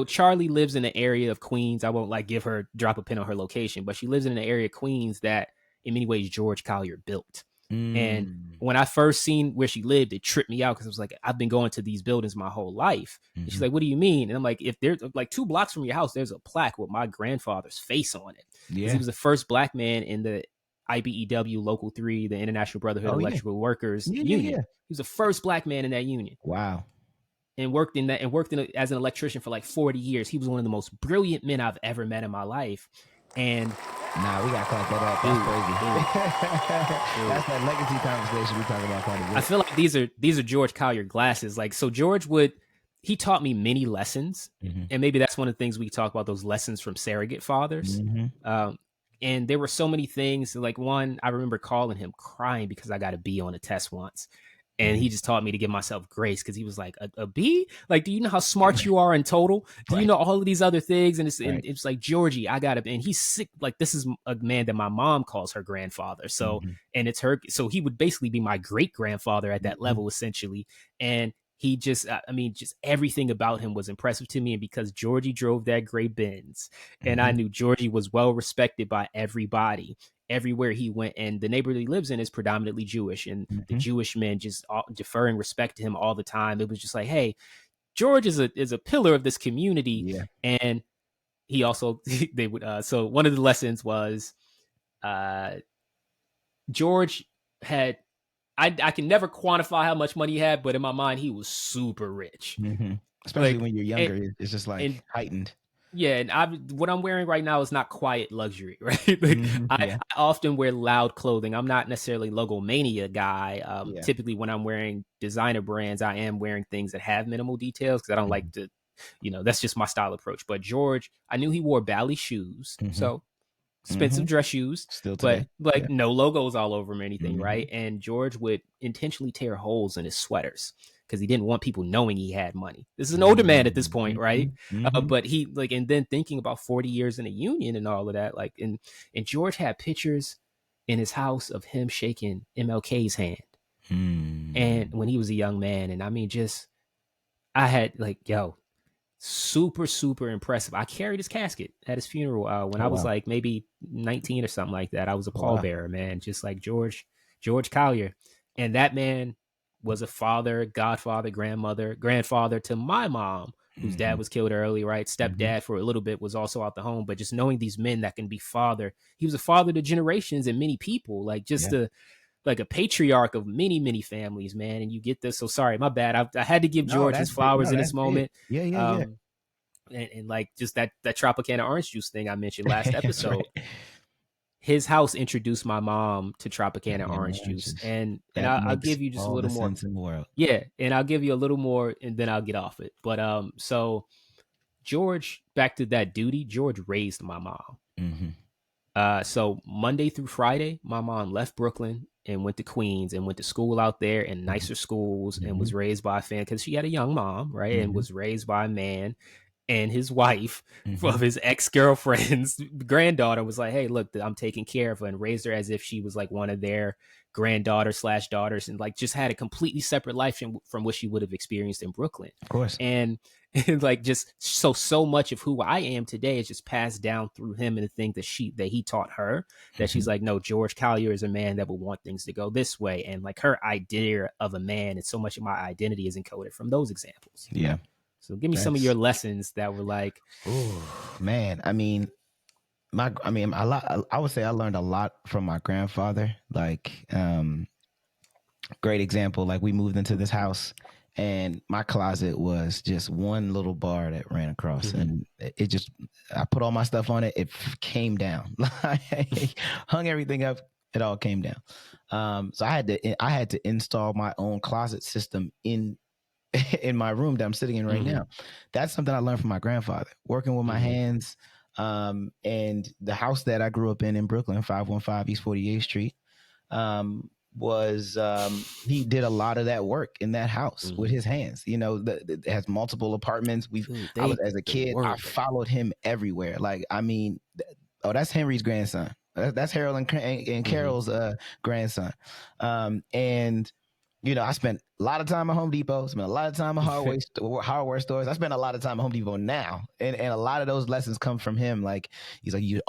Charlie lives in an area of Queens. I won't like drop a pin on her location, but she lives in an area of Queens that in many ways George Collier built. And Mm. when I first seen where she lived, it tripped me out because I was like, I've been going to these buildings my whole life. And she's like, what do you mean? And I'm like, if there's like 2 blocks from your house, there's a plaque with my grandfather's face on it. Because he Yeah. was the first black man in the IBEW Local 3, the International Brotherhood of Oh, yeah. Electrical Workers Yeah, yeah, Union. yeah. He was the first black man in that union Wow. and worked as an electrician for like 40 years. He was one of the most brilliant men I've ever met in my life. And Nah, we gotta clap that up. That's crazy. That's that legacy conversation we talk about quite a bit. I feel like these are George Collier glasses. Like, so George he taught me many lessons, and maybe that's one of the things we talk about, those lessons from surrogate fathers. And there were so many things. Like, one, I remember calling him crying because I got a B on a test once. And he just taught me to give myself grace because he was like, a B? Like, do you know how smart you are in total? Do you know all of these other things? And it's like, Georgie, I got to, and he's sick. Like, this is a man that my mom calls her grandfather. So, and it's her. So he would basically be my great grandfather at that level, essentially. And he just, I mean, just everything about him was impressive to me. And because Georgie drove that gray Benz, and I knew Georgie was well respected by everybody everywhere he went, and the neighborhood he lives in is predominantly Jewish, and the Jewish men just deferring respect to him all the time. It was just like, hey, George is a pillar of this community. And he also they would so one of the lessons was George had, I can never quantify how much money he had, but in my mind he was super rich. Especially like, when you're younger, it's just like heightened. Yeah, and what I'm wearing right now is not quiet luxury, right? Like, I often wear loud clothing. I'm not necessarily logomania guy. Typically, when I'm wearing designer brands, I am wearing things that have minimal details because I don't like to, that's just my style approach. But George, I knew he wore Bally shoes, so expensive dress shoes, still today, but like no logos all over him or anything, right? And George would intentionally tear holes in his sweaters because he didn't want people knowing he had money. This is an older man at this point, right? But he like, and then thinking about 40 years in a union and all of that, like, and George had pictures in his house of him shaking MLK's hand, and when he was a young man, and I mean, just I had like, super, super impressive. I carried his casket at his funeral when I was like maybe 19 or something like that. I was a pallbearer, man, just like George Collier, and that man was a father, godfather, grandfather to my mom, whose dad was killed early, right? Stepdad for a little bit was also out the home, but just knowing these men that can be father, he was a father to generations and many people, like just like a patriarch of many, many families, man. And you get this. So sorry, my bad. I had to give George his flowers in this moment. And like just that Tropicana orange juice thing I mentioned last episode. His house introduced my mom to Tropicana orange juice, and I'll give you just a little more. Sense in the world. Yeah, and I'll give you a little more, and then I'll get off it. But so George, back to that duty. George raised my mom. So Monday through Friday, my mom left Brooklyn and went to Queens and went to school out there in nicer schools and was raised by a fan because she had a young mom, right, and was raised by a man. And his wife of his ex-girlfriend's granddaughter was like, hey, look, I'm taking care of her, and raised her as if she was like one of their granddaughters/daughters, and like just had a completely separate life from what she would have experienced in Brooklyn. Of course. And like just so much of who I am today is just passed down through him, and the thing that he taught her, that she's like, no, George Collier is a man that will want things to go this way. And like her idea of a man, and so much of my identity is encoded from those examples. Yeah. So give me some of your lessons that were like, oh man, I mean, a lot. I would say I learned a lot from my grandfather. Like, great example. Like, we moved into this house, and my closet was just one little bar that ran across, and it just, I put all my stuff on it. It came down. Like, hung everything up. It all came down. So I had to install my own closet system in my room that I'm sitting in right now. That's something I learned from my grandfather, working with my hands. And the house that I grew up in Brooklyn, 515 East 48th Street, was he did a lot of that work in that house with his hands. It has multiple apartments. As a kid, I followed him everywhere. Like, I mean, that's Henry's grandson. That's Harold and Carol's grandson. And I spent a lot of time at Home Depot, spent a lot of time at hardware stores. I spend a lot of time at Home Depot now. And a lot of those lessons come from him. Like, he's like, you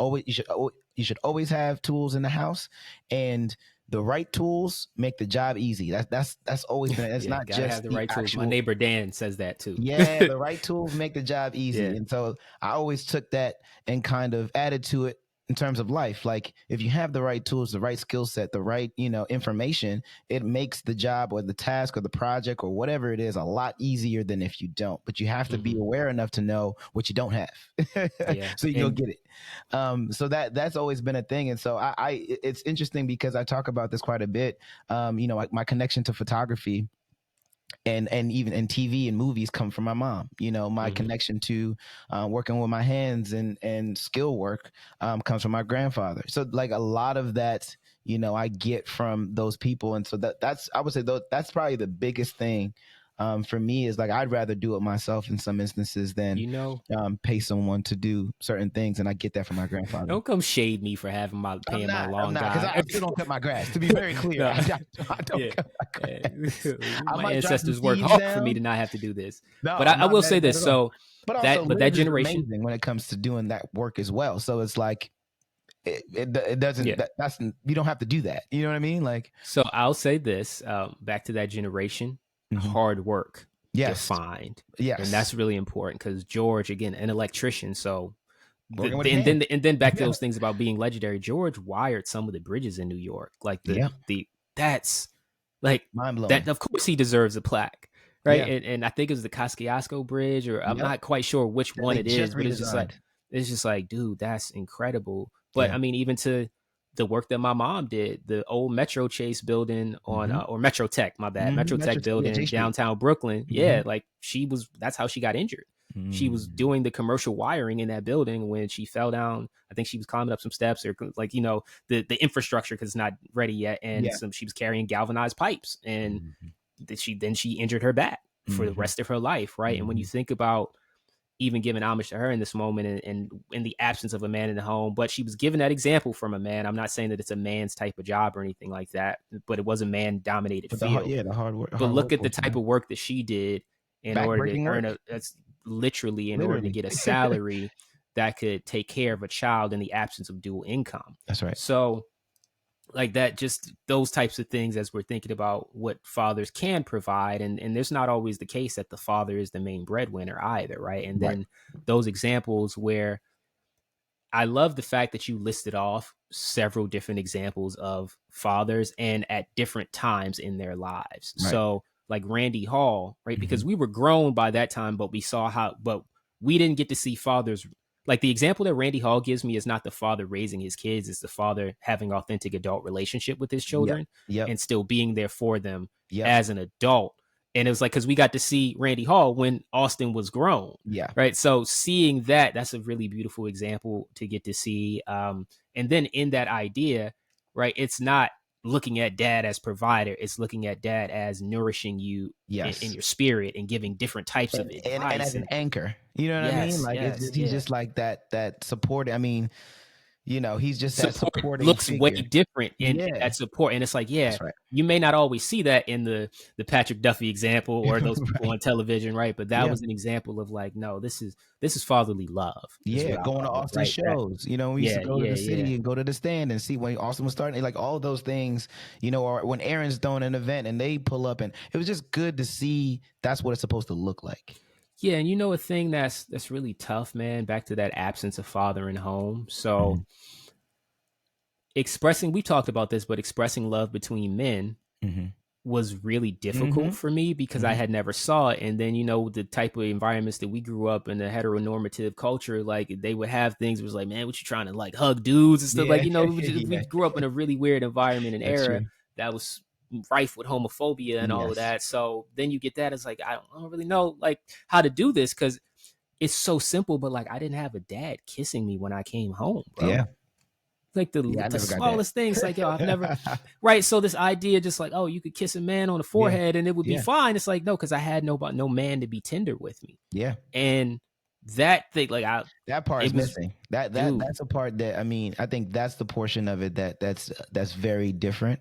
should always have tools in the house. And the right tools make the job easy. That's always been. It's Yeah, not gotta have just the the right tools. My actual. neighbor Dan says that too. Yeah, the right tools make the job easy. Yeah. And so I always took that and kind of added to it in terms of life. Like if you have the right tools, the right skill set, the right, information, it makes the job or the task or the project or whatever it is a lot easier than if you don't. But you have to be aware enough to know what you don't have. Yeah. So you can go get it. So that's always been a thing. And so it's interesting because I talk about this quite a bit. Like my connection to photography and even in TV and movies come from my mom. My connection to working with my hands and skill work comes from my grandfather. So like a lot of that, I get from those people. And so that's I would say that's probably the biggest thing for me is like I'd rather do it myself in some instances than pay someone to do certain things, and I get that from my grandfather. Don't come shade me for having paying my lawn guy. Because I still don't cut my grass. To be very clear, No. I don't cut my grass. My ancestors worked hard for me to not have to do this. No, but I will say this. So but that generation, amazing when it comes to doing that work as well. So it's like it doesn't. That's you don't have to do that. You know what I mean? Like, so I'll say this. Back to that generation. Hard work defined. Yes. And that's really important because George, again, an electrician. So and then back to those things about being legendary. George wired some of the bridges in New York. Like that's like mind-blowing. That of course he deserves a plaque. Right. Yeah. And I think it was the Kosciuszko Bridge, or I'm not quite sure which one it is, but it's just like, dude, that's incredible. But I mean, even to the work that my mom did, the old Metro Chase building on, or Metro Tech, my bad, Metro Tech building in downtown Brooklyn. Yeah, like that's how she got injured. She was doing the commercial wiring in that building when she fell down. I think she was climbing up some steps or like, the infrastructure because it's not ready yet. And she was carrying galvanized pipes and she injured her back for the rest of her life. Right. And when you think about even giving homage to her in this moment and in the absence of a man in the home, but she was given that example from a man. I'm not saying that it's a man's type of job or anything like that, but it was a man dominated field. The hard work. But look at the type of work that she did in order to earn that's literally in order to get a salary that could take care of a child in the absence of dual income. That's right. So like that, just those types of things as we're thinking about what fathers can provide. And there's not always the case that the father is the main breadwinner either. Right. And then those examples where I love the fact that you listed off several different examples of fathers and at different times in their lives. Right. So like Randy Hall, right? Because we were grown by that time, but but we didn't get to see fathers. Like the example that Randy Hall gives me is not the father raising his kids, it's the father having authentic adult relationship with his children and still being there for them as an adult. And it was like, because we got to see Randy Hall when Austin was grown. Yeah. Right. So seeing that's a really beautiful example to get to see. And then in that idea, right, it's not looking at dad as provider, it's looking at dad as nourishing you in your spirit and giving different types of advice. And as an anchor, you know what I mean? Like he's just like that support. I mean, he's just that supporting looks figure. way different in that support. And it's like, you may not always see that in the Patrick Duffy example or those people on television, right? But that was an example of like, no, this is fatherly love. Yeah, going to Austin shows. We used to go to the city and go to the stand and see when Austin was starting. Like all those things, or when Aaron's throwing an event and they pull up, and it was just good to see that's what it's supposed to look like. Yeah, and a thing that's really tough, man, back to that absence of father in home. So we talked about this, but expressing love between men was really difficult for me because I had never saw it. And then, the type of environments that we grew up in, the heteronormative culture, like they would have things, it was like, man, what you trying to like hug dudes and stuff? Like, we grew up in a really weird environment and era that was rife with homophobia and all of that. So then you get that, it's like, I don't really know like how to do this because it's so simple, but like I didn't have a dad kissing me when I came home, bro. Yeah. Like the smallest things, like, yo, I've never, right? So this idea just like, oh, you could kiss a man on the forehead and it would be fine. It's like, no, because I had no man to be tender with me. Yeah. And that thing, like that part is missing. That's a part that, I mean, I think that's the portion of it that's very different.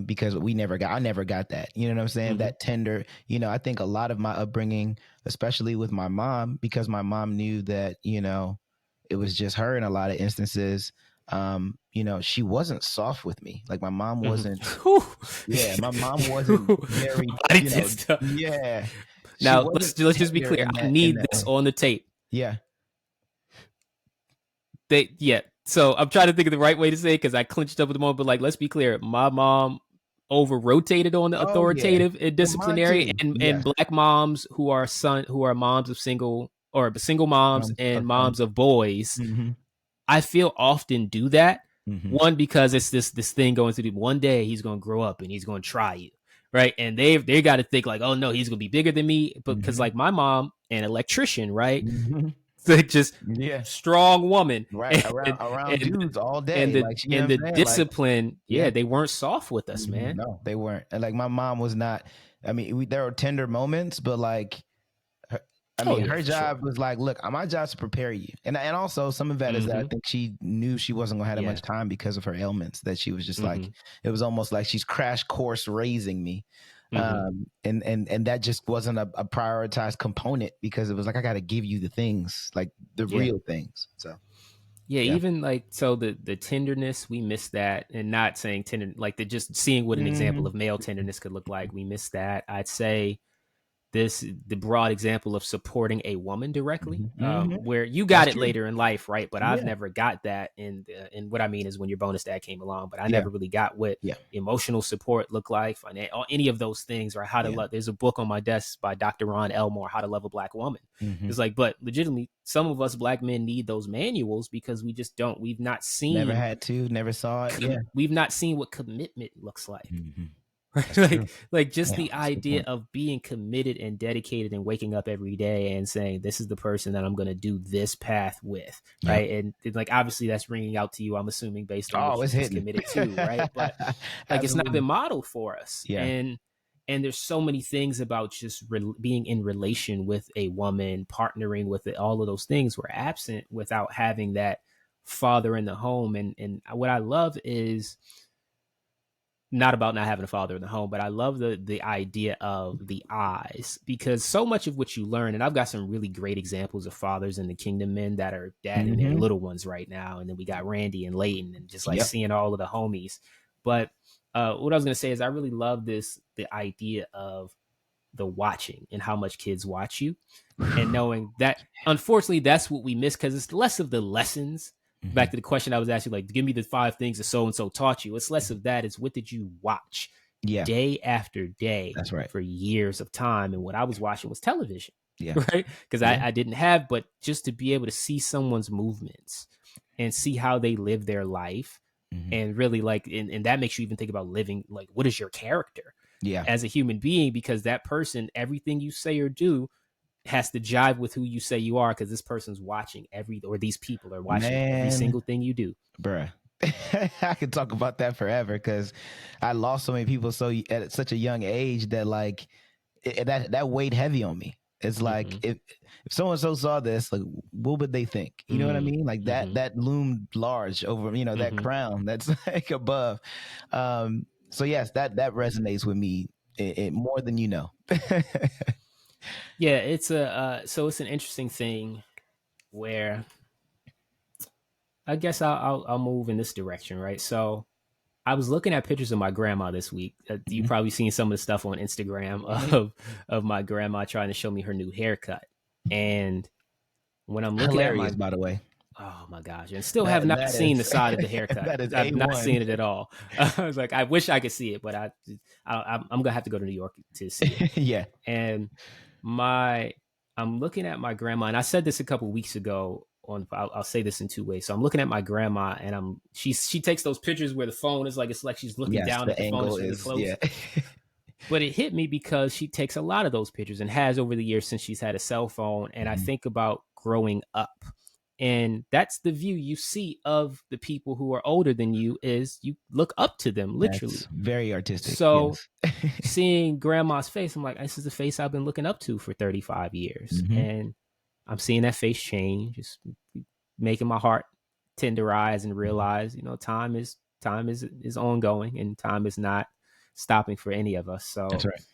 Because I never got that, you know what I'm saying? That tender, I think a lot of my upbringing, especially with my mom, because my mom knew that, it was just her in a lot of instances. you know, she wasn't soft with me. Like my mom wasn't. Yeah, my mom wasn't very, Body you know. stuff. Yeah, she Now wasn't let's just be tender clear. in I in need that this way. on the tape. Yeah. So I'm trying to think of the right way to say it because I clinched up at the moment. But like, let's be clear. My mom over rotated on the Oh yeah. authoritative and Yeah, mine disciplinary, too. and Yes. black moms who are moms of single moms and Son. moms of boys, Mm-hmm. I feel often do that. Mm-hmm. One, because it's this thing going through. One day he's going to grow up and he's going to try you, right? And they got to think like, oh no, he's going to be bigger than me. But because Mm-hmm. like my mom, an electrician, right? Mm-hmm. So just Yeah. strong woman, Right. and Around and dudes all and day. the Like, you know and what the I'm saying? Like, discipline, yeah. yeah, they weren't soft with us, man. No, they weren't. And like my mom was not. I mean, there were tender moments, but like, Oh yeah, her for job sure. was like, look, my job's to prepare you, and also some of that is that I Mm-hmm. think she knew she wasn't gonna have that Yeah. much time because of her ailments. That she was just like, Mm-hmm. it was almost like she's crash course raising me, Mm-hmm. and that just wasn't a prioritized component because it was like I got to give you the things, like the Yeah. real things. So Yeah, yeah. even like so the tenderness, we miss that, and not saying tender like the just seeing what an example Mm-hmm. of male tenderness could look like. We miss that. I'd say the broad example of supporting a woman directly, Mm-hmm. where you got That's it true. later in life, right? But I've Yeah. never got that. And what I mean is when your bonus dad came along, but I Yeah. never really got what Yeah. emotional support looked like, or any of those things, or how to Yeah. love. There's a book on my desk by Dr. Ron Elmore, How to Love a Black Woman. Mm-hmm. It's like, but legitimately, some of us black men need those manuals because we just don't. Never had to. Never saw it. Yeah. We've not seen what commitment looks like. Mm-hmm. That's like true. just Yeah, the that's a good idea point. of being committed and dedicated and waking up every day and saying this is the person that I'm going to do this path with, Yep. right? And like obviously that's ringing out to you, I'm assuming, based on what Oh, you it's just hitting. committed to, right? But like it's not Absolutely. been modeled for us. Yeah. And there's so many things about just being in relation with a woman, partnering with it, all of those things were absent without having that father in the home. And what I love is not about not having a father in the home, but I love the idea of the eyes, because so much of what you learn, and I've got some really great examples of fathers in the kingdom men that are dadding their Mm-hmm. little ones right now, and then we got Randy and Layton, and just like Yep. seeing all of the homies. But what I was gonna say is I really love the idea of the watching and how much kids watch you, and knowing that unfortunately that's what we miss because it's less of the lessons. Mm-hmm. Back to the question I was asking, like, give me the 5 things that so and so taught you. It's less of that. It's what did you watch Yeah. day after day That's right. for years of time? And what I was watching was television, Yeah. right? Because Yeah. I didn't have, but just to be able to see someone's movements and see how they live their life, Mm-hmm. and really like, and that makes you even think about living, like, what is your character Yeah. as a human being? Because that person, everything you say or do has to jive with who you say you are, because this person's watching or these people are watching every Man, single thing you do. bruh. I could talk about that forever because I lost so many people at such a young age that like that weighed heavy on me. It's like Mm-hmm. if so and so saw this, like what would they think? You know what I mean? Like Mm-hmm. that loomed large over, you know, that Mm-hmm. crown that's like above. So yes, that resonates with me more than you know. Yeah, it's so it's an interesting thing where I guess I'll move in this direction, right? So I was looking at pictures of my grandma this week. You Mhm. probably seen some of the stuff on Instagram Mhm. of my grandma trying to show me her new haircut. And when I'm looking at Hilarious, my, by the way. oh my gosh, and still have That not that seen the is side of the haircut. that is I've not A1. seen it at all. I was like, I wish I could see it, but I'm gonna have to go to New York to see it. Yeah. And my I'm looking at my grandma, and I said this a couple weeks ago. I'll say this in 2 ways. So I'm looking at my grandma, and she takes those pictures where the phone is like, it's like she's looking Yes, down at the the phone. angle It's really is close. yeah. But it hit me because she takes a lot of those pictures and has over the years since she's had a cell phone. And I Mhm. think about growing up. And that's the view you see of the people who are older than you, is you look up to them, That's literally. very artistic. So Yes. seeing grandma's face, I'm like, this is the face I've been looking up to for 35 years. Mhm. And I'm seeing that face change, just making my heart tenderize and Mhm. realize, time is ongoing, and time is not stopping for any of us. That's So right.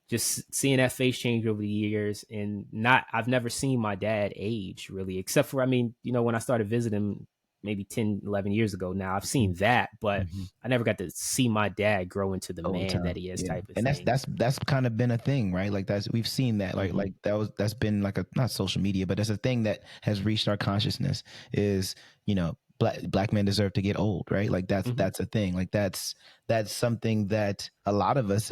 just seeing that face change over the years, and I've never seen my dad age really, except for, I mean, when I started visiting maybe 10, 11 years ago now. I've seen that, but Mhm. I never got to see my dad grow into the All the man time. that he is, Yeah. type of And thing. that's kind of been a thing, right? Like we've seen that. Mhm. Like that's been like a, not social media, but it's a thing that has reached our consciousness is, black men deserve to get old, right? Like Mhm. that's a thing. Like that's something that a lot of us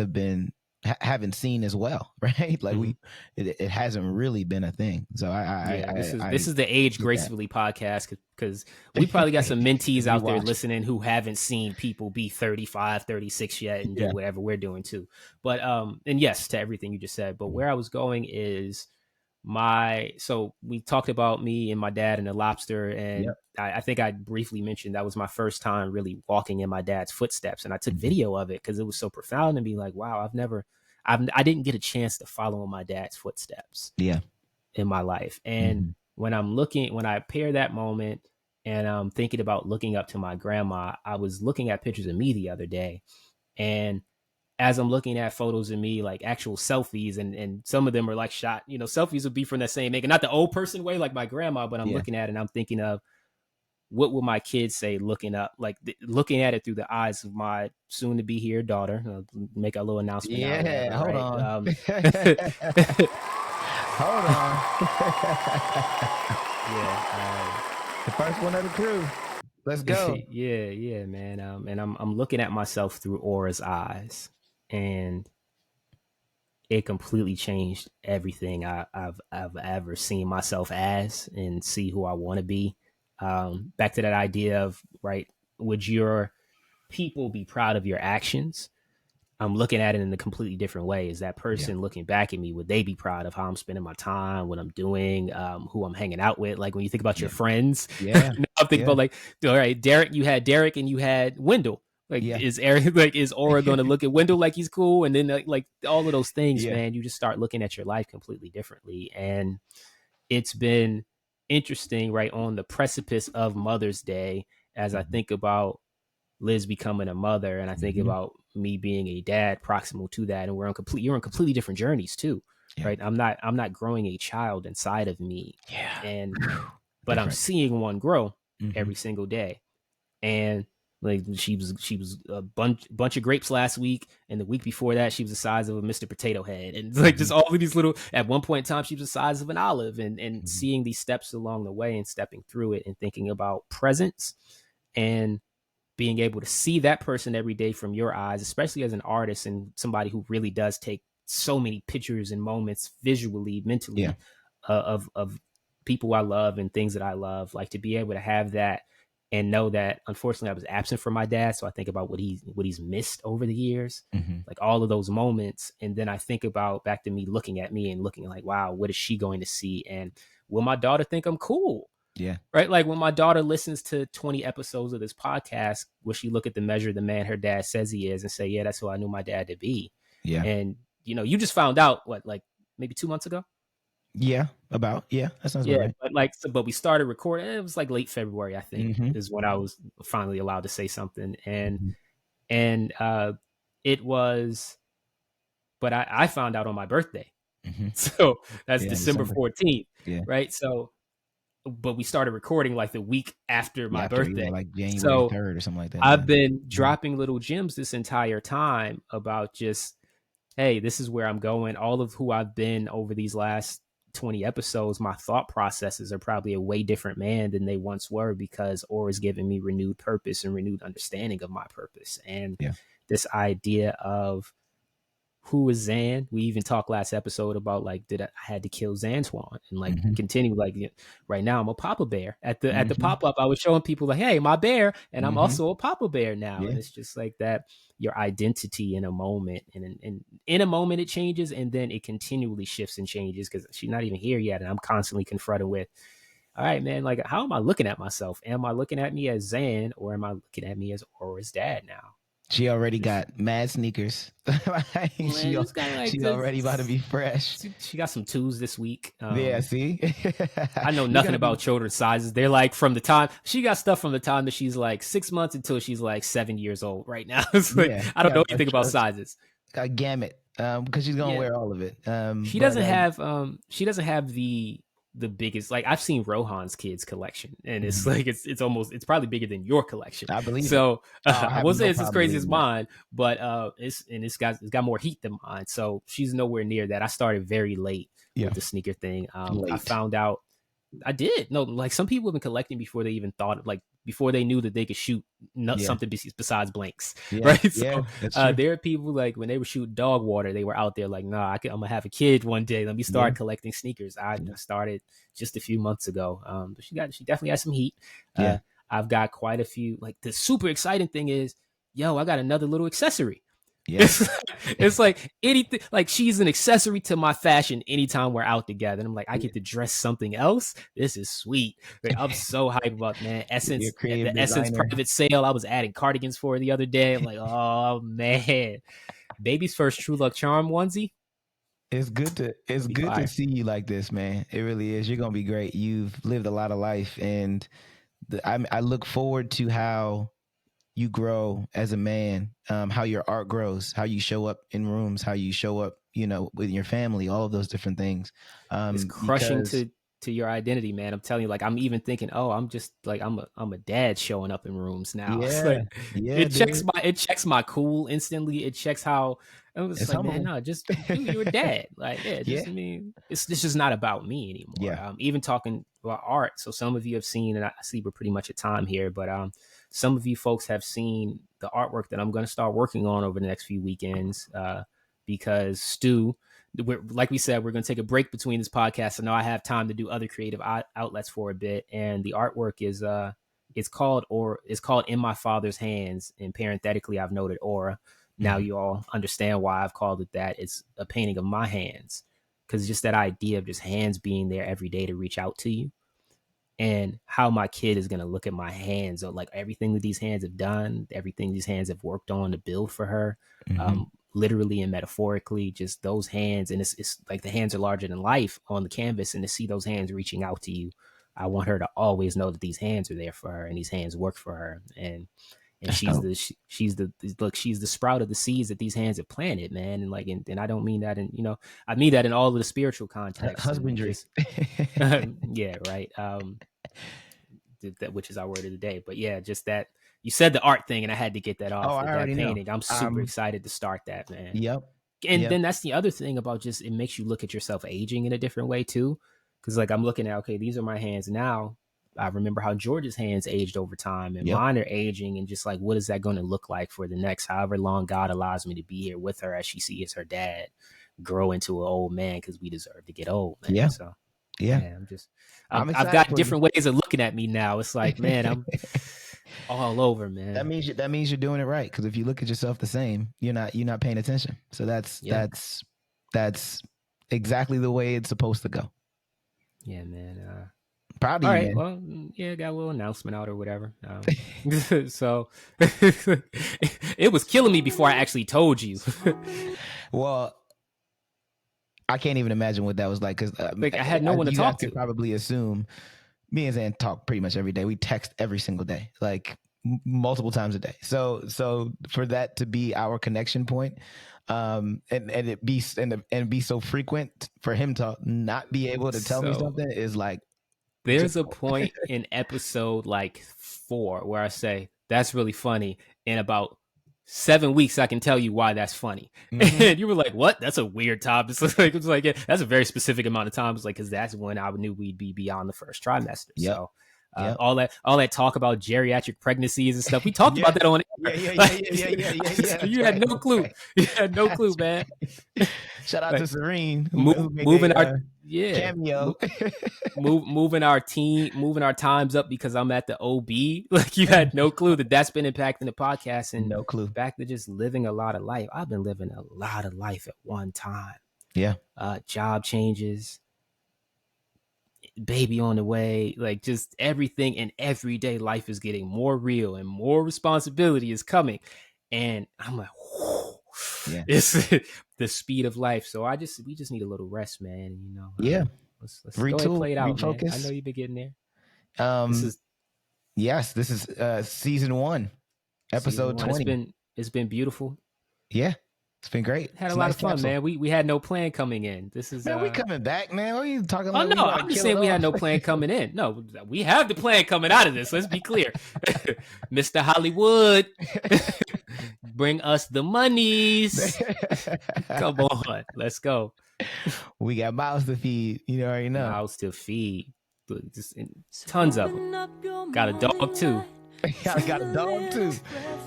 haven't seen as well, right? Like Mhm. it hasn't really been a thing. So Yeah, I this is the Age get that. Gracefully podcast, because we probably got some mentees We out there watched. listening who haven't seen people be 35, 36 yet and do Yeah. whatever we're doing too. But and yes, to everything you just said. But where I was going is so we talked about me and my dad and the lobster, and Yep. I think I briefly mentioned that was my first time really walking in my dad's footsteps, and I took Mhm. video of it because it was so profound to be like, wow, I didn't get a chance to follow in my dad's footsteps Yeah. in my life. And Mhm. when I pair that moment and I'm thinking about looking up to my grandma, I was looking at pictures of me the other day. And as I'm looking at photos of me, like actual selfies, and some of them are like shot, selfies would be from that same maker, not the old person way like my grandma, but I'm Yeah. looking at it and I'm thinking of what will my kids say looking up, like looking at it through the eyes of my soon to be here daughter. I'll make a little announcement now or Yeah, whatever, hold right? on. Hold on. Yeah. The first one of the crew. Let's go. Yeah, man. And I'm looking at myself through Aura's eyes, and it completely changed everything I've ever seen myself as, and see who I want to be. Back to that idea of, right, would your people be proud of your actions? I'm looking at it in a completely different way. Is that Yeah. person looking back at me, would they be proud of how I'm spending my time, what I'm doing, who I'm hanging out with? Like when you think about your Yeah. friends, Yeah. I'm thinking Yeah. about like, all right, you had Derek and you had Wendell. Like, Yeah. is Eric, like, is Aura going to look at Wendell like he's cool? And then like all of those things, Yeah. man, you just start looking at your life completely differently. And it's been interesting, right, on the precipice of Mother's Day, as I Mhm. think about Liz becoming a mother, and I think Mhm. about me being a dad proximal to that, and you're on completely different journeys too, Yeah. right? I'm not growing a child inside of me, Yeah. and Whew. but I'm Different. seeing one grow Mhm. every single day. And like she was a bunch of grapes last week, and the week before that she was the size of a Mr. Potato Head, and like just Mhm. all of these little. At one point in time, she was the size of an olive, and Mhm. seeing these steps along the way and stepping through it and thinking about presence and being able to see that person every day from your eyes, especially as an artist and somebody who really does take so many pictures and moments visually, Yeah. mentally, of people I love and things that I love. Like to be able to have that and know that, unfortunately, I was absent from my dad, so I think about what he's missed over the years, Mhm. like all of those moments, and then I think about back to me looking at me and looking like, wow, what is she going to see, and will my daughter think I'm cool? Yeah. Right? Like when my daughter listens to 20 episodes of this podcast, will she look at the measure of the man her dad says he is and say, yeah, that's who I knew my dad to be? Yeah. And, you just found out what, like maybe 2 months ago? Yeah. Yeah. That sounds about Yeah. right. But we started recording. It was like late February, I think, Mhm. is when I was finally allowed to say something. Mhm. And it was, but I found out on my birthday. Mhm. So that's Yeah. December December. 14th. Yeah. Right. So, but we started recording like the week after Yeah. my After, yeah, birthday. like January So 3rd or something like that. Yeah. I've been Mhm. dropping little gems this entire time about just, hey, this is where I'm going. All of who I've been over these last 20 episodes, my thought processes are probably a way different man than they once were, because Aura's given me renewed purpose and renewed understanding of my purpose. And Yeah. this idea of who is Zan. We even talked last episode about like, I had to kill Zantuan, and like Mhm. continue like, right now I'm a Papa Bear. At the Mhm. pop up, I was showing people like, hey, my bear, and I'm Mhm. also a Papa Bear now. Yeah. And it's just like that, your identity in a moment, and in a moment it changes, and then it continually shifts and changes because she's not even here yet, and I'm constantly confronted with, all right, man, like how am I looking at myself? Am I looking at me as Zan, or am I looking at me as Aura's dad now? She already got mad sneakers. Like, Man, just kind of like she already about to be fresh. she got some twos this week. Yeah, see? I know You're nothing gonna be about children's sizes. They're like from the time she got stuff from the time that she's like 6 months until she's like 7 years old right now. It's like yeah, I don't yeah, know anything about sizes. a gamut. Because she's gonna Yeah. wear all of it. She But doesn't have she doesn't have the the biggest. Like I've seen Rohan's kids collection, and it's Mhm. like it's probably bigger than your collection. I believe it. So Oh, I I have won't say no it's as problem crazy as believing that. mine, but it's got more heat than mine. So she's nowhere near that. I started very late Yeah, with the sneaker thing. I late. found out I did. No, like some people have been collecting before they even thought, like before they knew that they could shoot Yeah, something besides blanks, yeah, right? yeah. So That's true. there are people like when they were shooting dog water, they were out there like, nah, I'm gonna have a kid one day. Let me Yeah, start collecting sneakers. I yeah, started just a few months ago. But she definitely has some heat. yeah, I've got quite a few. Like the super exciting thing is, yo, I got another little accessory. yeah. It's, it's like anything, like she's an accessory to my fashion anytime we're out together. And I'm like, I Yeah. get to dress something else. This is sweet. Like, I'm so hyped about, man. You're a Essence, creative the Essence designer. private sale. I was adding cardigans for the other day. I'm like, oh man, baby's first True Luck Charm onesie. It's Gonna be good to fire. see you like this, man. It really is. You're gonna be great. You've lived a lot of life, and I look forward to how you grow as a man, how your art grows, how you show up in rooms, how you show up, with your family, all of those different things. It's crushing Because to your identity, man. I'm telling you, like I'm even thinking, oh, I'm just like I'm a dad showing up in rooms now. It's yeah, like yeah, dude, it checks my cool instantly. It checks how I was it's like, man, humbling. no, just do you're a dad. Like, yeah, Yeah, just I mean, it's this is not about me anymore. yeah. Even talking about art. So some of you have seen, and I see we're pretty much at time here, but some of you folks have seen the artwork that I'm going to start working on over the next few weekends. Because Stu, like we said, we're going to take a break between this podcast. So now I have time to do other creative outlets for a bit. And the artwork is it's called In My Father's Hands. And parenthetically, I've noted Aura. Now Mhm. you all understand why I've called it that. It's a painting of my hands, because just that idea of just hands being there every day to reach out to you, and how my kid is going to look at my hands, or like everything that these hands have done, everything these hands have worked on to build for her, Mhm. literally and metaphorically, just those hands. And it's like the hands are larger than life on the canvas, and to see those hands reaching out to you, I want her to always know that these hands are there for her and these hands work for her. And That's dope. she's the look, she's the sprout of the seeds that these hands have planted, man. And like, and I don't mean that in, I mean that in all of the spiritual context, and Husbandry. just yeah, right. That, which is our word of the day. But yeah, just that you said the art thing, and I had to get that Oh, off I with that already know. painting. I'm super excited to start that, man. Yep, And yep. then that's the other thing about, just it makes you look at yourself aging in a different way too. Because like I'm looking at, okay, these are my hands now. I remember how George's hands aged over time, and Yep. mine are aging, and just like, what is that going to look like for the next however long God allows me to be here with her, as she sees her dad grow into an old man, because we deserve to get old, man. Yeah. So Yeah. yeah, I'm I've excited got for you. different ways of looking at me now. It's like, man, I'm all over, That man. means you're doing it right. Because if you look at yourself the same, you're not paying attention. So that's Yeah, that's exactly the way it's supposed to go. yeah, man. Proud of All you, right, man. well, yeah, got a little announcement out or whatever. So it was killing me before I actually told you. Well, I can't even imagine what that was like. Because Like I had no one to you guys talk could to. probably assume, me and Zan talk pretty much every day. We text every single day, like multiple times a day. So for that to be our connection point, and it be and be so frequent, for him to not be able to tell me So something is like there's a difficult. point in episode like 4 where I say, that's really funny. In about 7 weeks, I can tell you why that's funny. Mm-hmm. And you were like, what? That's a weird time. It's like yeah, that's a very specific amount of time. It's like, because that's when I knew we'd be beyond the first trimester. Yep. So Yep. all that talk about geriatric pregnancies and stuff, we talked Yeah. about that on Yeah. air. Yeah. Yeah. Like, Yeah. Yeah. Yeah. Yeah. Yeah. so That's you had right. no That's clue. right. You had no clue, That's man. right. Shout out to Like Serene who made moving our a yeah. cameo. Moving our moving our times up because I'm at the OB. Like you had no clue that that's been impacting the podcast. And No clue. back to just living a lot of life. I've been living a lot of life at one time. Yeah. Job changes, baby on the way, like just everything. And everyday life is getting more real and more responsibility is coming. And I'm like, whew, Yeah. it's the speed of life. So we just need a little rest, man. Yeah. Let's go ahead and Retool, play it out, man. I know refocus. you've been getting there. This Um, is yes, this is season 1, season episode 1. 20. It's been beautiful. Yeah. It's been great. Had It's a lot nice of fun, capsule. man. We had no plan coming in. This is Man, we coming back, man. What are you talking Oh about? no, I'm just saying we had no plan coming in. No, we have the plan coming out of this. Let's be clear. Mr. Hollywood, bring us the monies. Come on, let's go. We got mouths to feed. You already know. Mouths to feed. Just tons of them. Got a dog too. I got a dog too.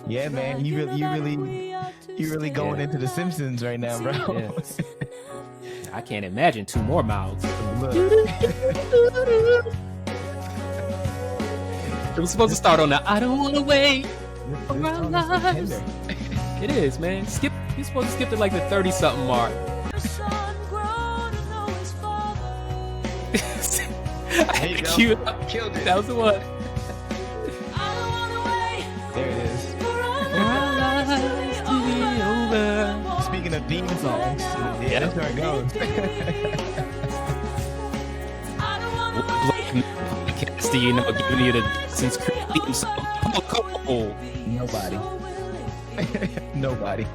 Yeah, man. You really going into the Simpsons right now, bro. Yeah. I can't imagine 2 more mouths. Look. It was supposed to start on the I don't want to wait for This our song is so lives. tender. It is, man. You're supposed to skip to like the 30-something mark. There you go. Cute. Killed it. That was the one. There it is. Speaking of theme songs, yeah, that's where it goes. What black podcast do you know giving you the Dawson's Creek theme song? Oh. Nobody. Nobody.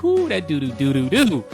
Ooh, that doo-doo.